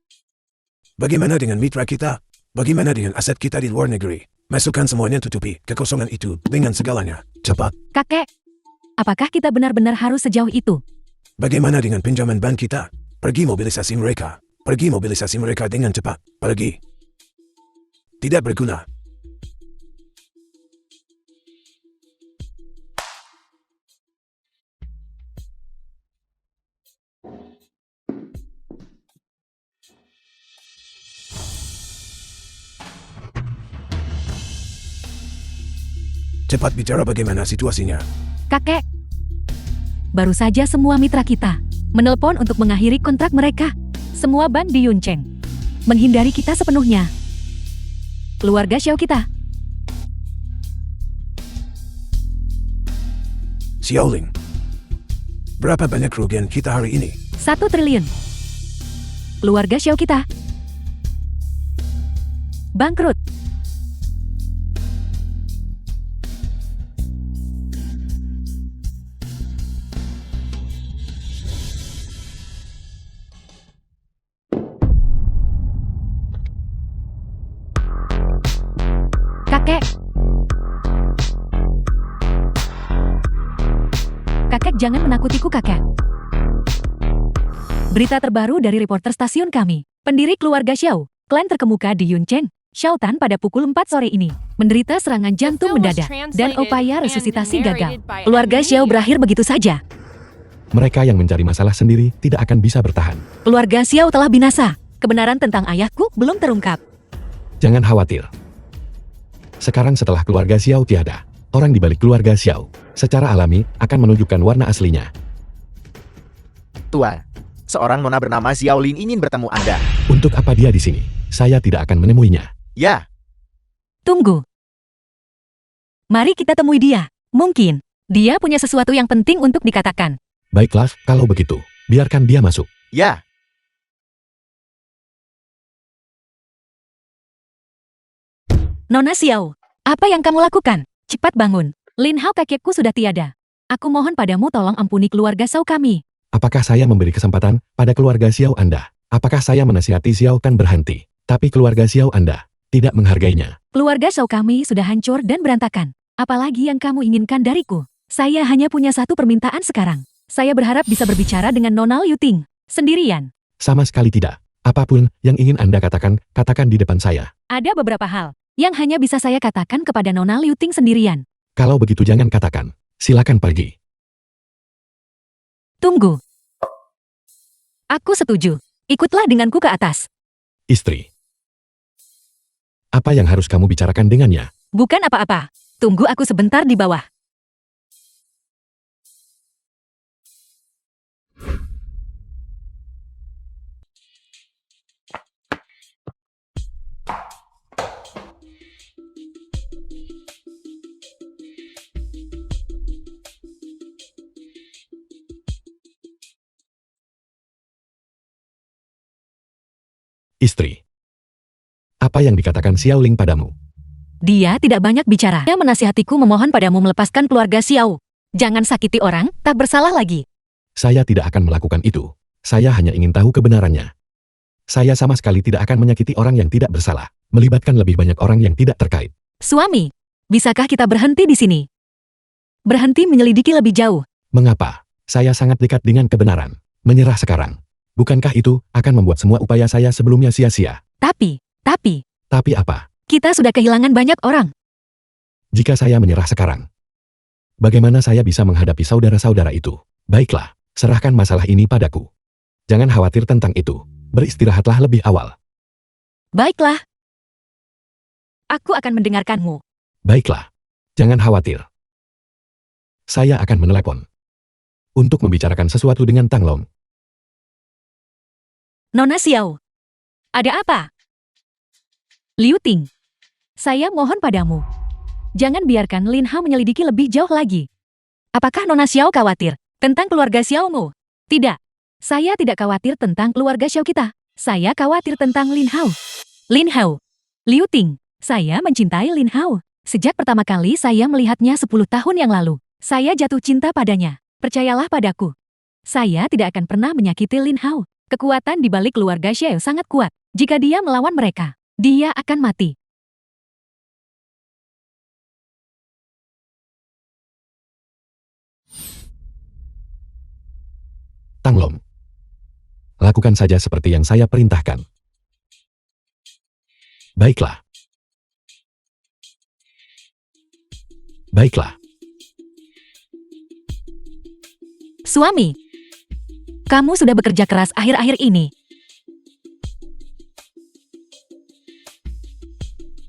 Bagaimana dengan mitra kita? Bagaimana dengan aset kita di luar negeri? Masukkan semuanya, tutupi kekosongan itu dengan segalanya. Cepat. Kakek, apakah kita benar-benar harus sejauh itu? Bagaimana dengan pinjaman bank kita? Pergi mobilisasi mereka. Pergi mobilisasi mereka dengan cepat. Pergi. Tidak berguna. Cepat bicara, bagaimana situasinya? Kakek, baru saja semua mitra kita menelpon untuk mengakhiri kontrak mereka. Semua ban di Yuncheng menghindari kita sepenuhnya. Keluarga Xiao kita. Xiaoling. Berapa banyak kerugian kita hari ini? 1 triliun. Keluarga Xiao kita bangkrut. Kakek. Kakek, jangan menakutiku, kakek. Berita terbaru dari reporter stasiun kami. Pendiri keluarga Xiao, klan terkemuka di Yuncheng, Xiao Tan pada pukul 4 sore ini menderita serangan jantung mendadak dan upaya resusitasi gagal. Keluarga Xiao berakhir begitu saja. Mereka yang mencari masalah sendiri tidak akan bisa bertahan. Keluarga Xiao telah binasa. Kebenaran tentang ayahku belum terungkap. Jangan khawatir. Sekarang setelah keluarga Xiao tiada, orang di balik keluarga Xiao secara alami akan menunjukkan warna aslinya. Tua. Seorang nona bernama Xiaolin ingin bertemu Anda. Untuk apa dia di sini? Saya tidak akan menemuinya. Ya, Tunggu. Mari kita temui dia. Mungkin dia punya sesuatu yang penting untuk dikatakan. Baiklah, kalau begitu, biarkan dia masuk. ya. Nona Xiao, apa yang kamu lakukan? Cepat bangun. Lin Hao, kakekku sudah tiada. Aku mohon padamu, tolong ampuni keluarga Xiao kami. Apakah saya memberi kesempatan pada keluarga Xiao Anda? Apakah saya menasihati Xiao Tan berhenti? Tapi keluarga Xiao Anda tidak menghargainya. Keluarga Xiao kami sudah hancur dan berantakan. Apalagi yang kamu inginkan dariku? Saya hanya punya satu permintaan sekarang. Saya berharap bisa berbicara dengan Nona Liu Ting sendirian. Sama sekali tidak. Apapun yang ingin Anda katakan, katakan di depan saya. Ada beberapa hal yang hanya bisa saya katakan kepada Nona Liu Ting sendirian. Kalau begitu jangan katakan. Silakan pergi. Tunggu. Aku setuju. Ikutlah denganku ke atas. Istri. Apa yang harus kamu bicarakan dengannya? Bukan apa-apa. Tunggu aku sebentar di bawah. Istri. Apa yang dikatakan Xiao Ling padamu? Dia tidak banyak bicara. Dia menasihatiku memohon padamu melepaskan keluarga Xiao. Jangan sakiti orang, tak bersalah lagi. Saya tidak akan melakukan itu. Saya hanya ingin tahu kebenarannya. Saya sama sekali tidak akan menyakiti orang yang tidak bersalah, melibatkan lebih banyak orang yang tidak terkait. Suami, bisakah kita berhenti di sini? Berhenti menyelidiki lebih jauh. Mengapa? Saya sangat dekat dengan kebenaran. Menyerah sekarang. Bukankah itu akan membuat semua upaya saya sebelumnya sia-sia? Tapi, Tapi apa? kita sudah kehilangan banyak orang. Jika saya menyerah sekarang, bagaimana saya bisa menghadapi saudara-saudara itu? Baiklah, serahkan masalah ini padaku. Jangan khawatir tentang itu. Beristirahatlah lebih awal. Baiklah. Aku akan mendengarkanmu. Baiklah. Jangan khawatir. Saya akan menelepon untuk membicarakan sesuatu dengan Tang Long. Nona Xiao. Ada apa? Liu Ting. Saya mohon padamu. Jangan biarkan Lin Hao menyelidiki lebih jauh lagi. Apakah Nona Xiao khawatir tentang keluarga Xiaomu? Tidak. Saya tidak khawatir tentang keluarga Xiao kita. Saya khawatir tentang Lin Hao. Lin Hao. Liu Ting. Saya mencintai Lin Hao. Sejak pertama kali saya melihatnya 10 tahun yang lalu. Saya jatuh cinta padanya. Percayalah padaku. Saya tidak akan pernah menyakiti Lin Hao. Kekuatan di balik keluarga Xiao sangat kuat. Jika dia melawan mereka, dia akan mati. Tang Long. Lakukan saja seperti yang saya perintahkan. Baiklah. Baiklah. Suami, kamu sudah bekerja keras akhir-akhir ini.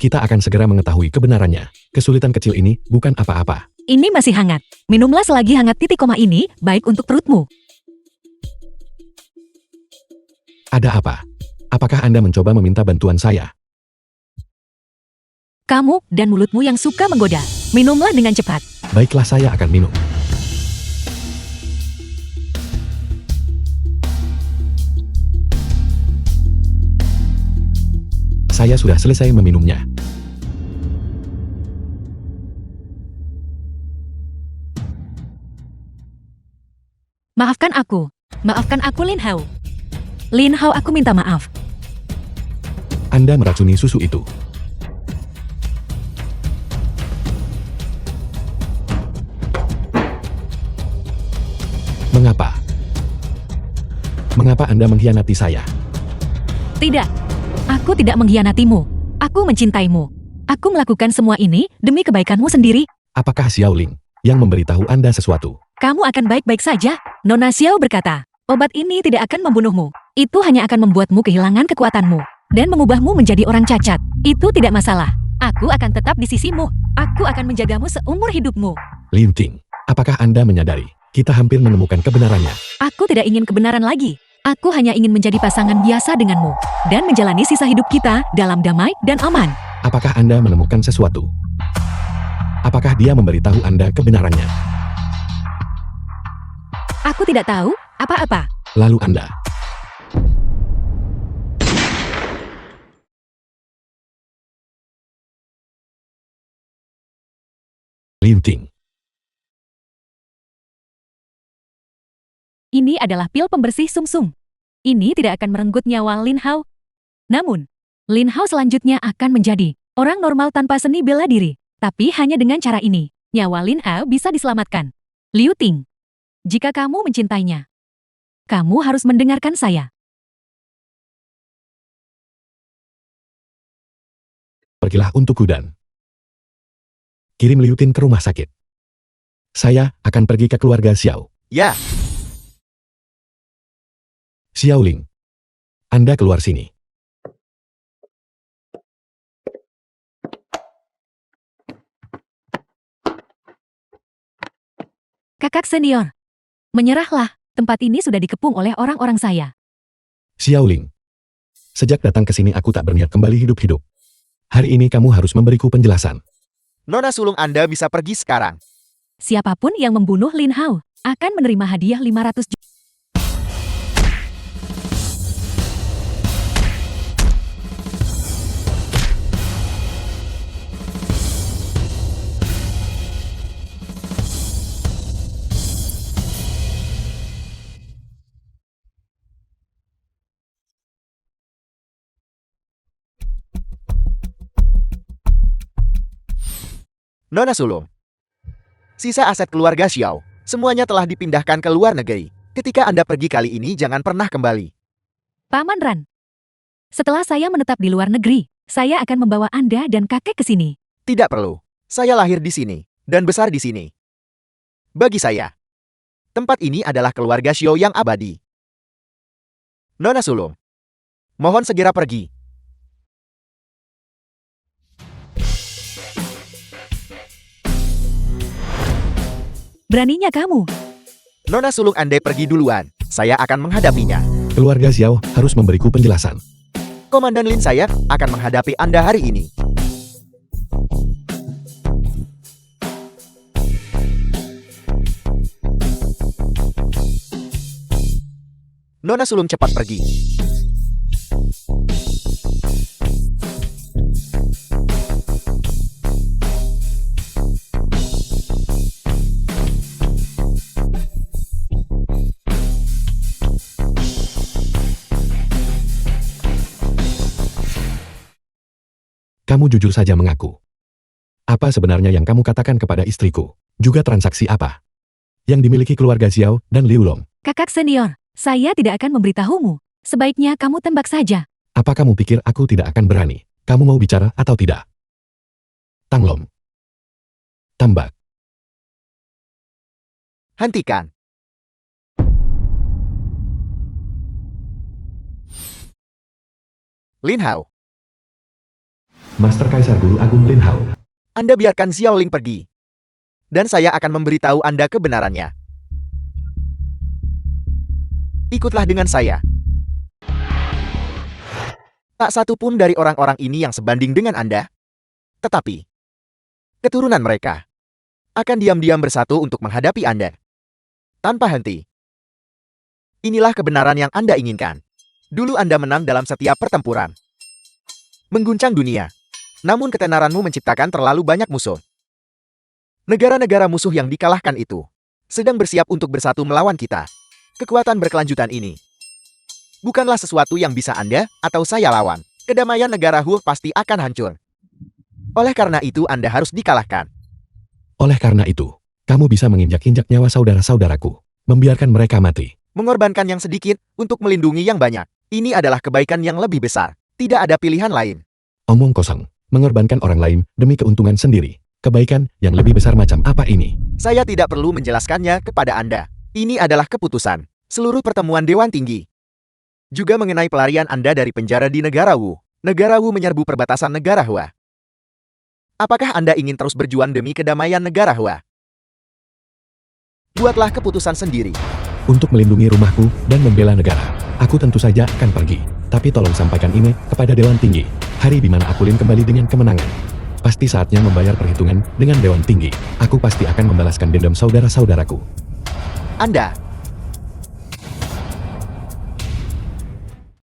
Kita akan segera mengetahui kebenarannya. Kesulitan kecil ini bukan apa-apa. Ini masih hangat. Minumlah selagi hangat. Titik koma ini baik untuk perutmu. Ada apa? Apakah Anda mencoba meminta bantuan saya? Kamu dan mulutmu yang suka menggoda. Minumlah dengan cepat. Baiklah, saya akan minum. Saya sudah selesai meminumnya. Maafkan aku. Maafkan aku, Lin Hao. Lin Hao, aku minta maaf. Anda meracuni susu itu. Mengapa? Mengapa Anda mengkhianati saya? Tidak. Aku tidak mengkhianatimu. Aku mencintaimu. Aku melakukan semua ini demi kebaikanmu sendiri. Apakah Xiao Ling yang memberitahu Anda sesuatu? Kamu akan baik-baik saja. Nona Xiao berkata, obat ini tidak akan membunuhmu. Itu hanya akan membuatmu kehilangan kekuatanmu dan mengubahmu menjadi orang cacat. Itu tidak masalah. Aku akan tetap di sisimu. Aku akan menjagamu seumur hidupmu. Lin Ting, apakah Anda menyadari kita hampir menemukan kebenarannya? Aku tidak ingin kebenaran lagi. Aku hanya ingin menjadi pasangan biasa denganmu dan menjalani sisa hidup kita dalam damai dan aman. Apakah Anda menemukan sesuatu? Apakah dia memberitahu Anda kebenarannya? Aku tidak tahu apa-apa. Lalu Anda Lin Ting, Ini adalah pil pembersih sumsum. Ini tidak akan merenggut nyawa Lin Hao. Namun, Lin Hao selanjutnya akan menjadi orang normal tanpa seni bela diri. Tapi hanya dengan cara ini, nyawa Lin Hao bisa diselamatkan. Liu Ting, jika kamu mencintainya, kamu harus mendengarkan saya. pergilah untuk Gudan. Kirim Liu Tin ke rumah sakit. Saya akan pergi ke keluarga Xiao. Ya, Xiao Ling, Anda keluar sini. Kakak senior, menyerahlah. Tempat ini sudah dikepung oleh orang-orang saya. Xiao Ling, sejak datang ke sini aku tak berniat kembali hidup-hidup. Hari ini kamu harus memberiku penjelasan. Nona sulung Anda bisa pergi sekarang. Siapapun yang membunuh Lin Hao akan menerima hadiah 500 juta. Nona Sulung. Sisa aset keluarga Xiao, semuanya telah dipindahkan ke luar negeri. Ketika Anda pergi kali ini jangan pernah kembali. Paman Ran. Setelah saya menetap di luar negeri, saya akan membawa Anda dan kakek ke sini. Tidak perlu. Saya lahir di sini, dan besar di sini. Bagi saya, tempat ini adalah keluarga Xiao yang abadi. Nona Sulung. Mohon segera pergi. Beraninya kamu. Nona Sulung andai pergi duluan, saya akan menghadapinya. Keluarga Xiao harus memberiku penjelasan. Komandan Lin saya akan menghadapi Anda hari ini. Nona Sulung cepat pergi. Kamu jujur saja mengaku. Apa sebenarnya yang kamu katakan kepada istriku? Juga transaksi apa yang dimiliki keluarga Xiao dan Liu Long? Kakak senior, saya tidak akan memberitahumu. Sebaiknya kamu tembak saja. Apa kamu pikir aku tidak akan berani? Kamu mau bicara atau tidak? Tanglom. Tambak. Hentikan. Lin Hao, Master Kaisar Guru Agung Lin Hao. Anda biarkan Xiao Ling pergi. Dan saya akan memberitahu Anda kebenarannya. Ikutlah dengan saya. Tak satu pun dari orang-orang ini yang sebanding dengan Anda. Tetapi, keturunan mereka akan diam-diam bersatu untuk menghadapi Anda. Tanpa henti. Inilah kebenaran yang Anda inginkan. Dulu Anda menang dalam setiap pertempuran. Mengguncang dunia. Namun ketenaranmu menciptakan terlalu banyak musuh. Negara-negara musuh yang dikalahkan itu sedang bersiap untuk bersatu melawan kita. Kekuatan berkelanjutan ini bukanlah sesuatu yang bisa Anda atau saya lawan. Kedamaian negara Hu pasti akan hancur. Oleh karena itu Anda harus dikalahkan. Oleh karena itu, kamu bisa menginjak-injak nyawa saudara-saudaraku, membiarkan mereka mati. Mengorbankan yang sedikit untuk melindungi yang banyak. Ini adalah kebaikan yang lebih besar. Tidak ada pilihan lain. Omong kosong, mengorbankan orang lain demi keuntungan sendiri. Kebaikan yang lebih besar macam apa ini? Saya tidak perlu menjelaskannya kepada Anda. Ini adalah keputusan seluruh pertemuan Dewan Tinggi. Juga mengenai pelarian Anda dari penjara di negara Wu. Negara Wu menyerbu perbatasan negara Hua. Apakah Anda ingin terus berjuang demi kedamaian negara Hua? Buatlah keputusan sendiri. Untuk melindungi rumahku dan membela negara, aku tentu saja akan pergi. Tapi tolong sampaikan ini kepada Dewan Tinggi. Hari di mana aku Lin kembali dengan kemenangan. Pasti saatnya membayar perhitungan dengan Dewan Tinggi. Aku pasti akan membalaskan dendam saudara-saudaraku. Anda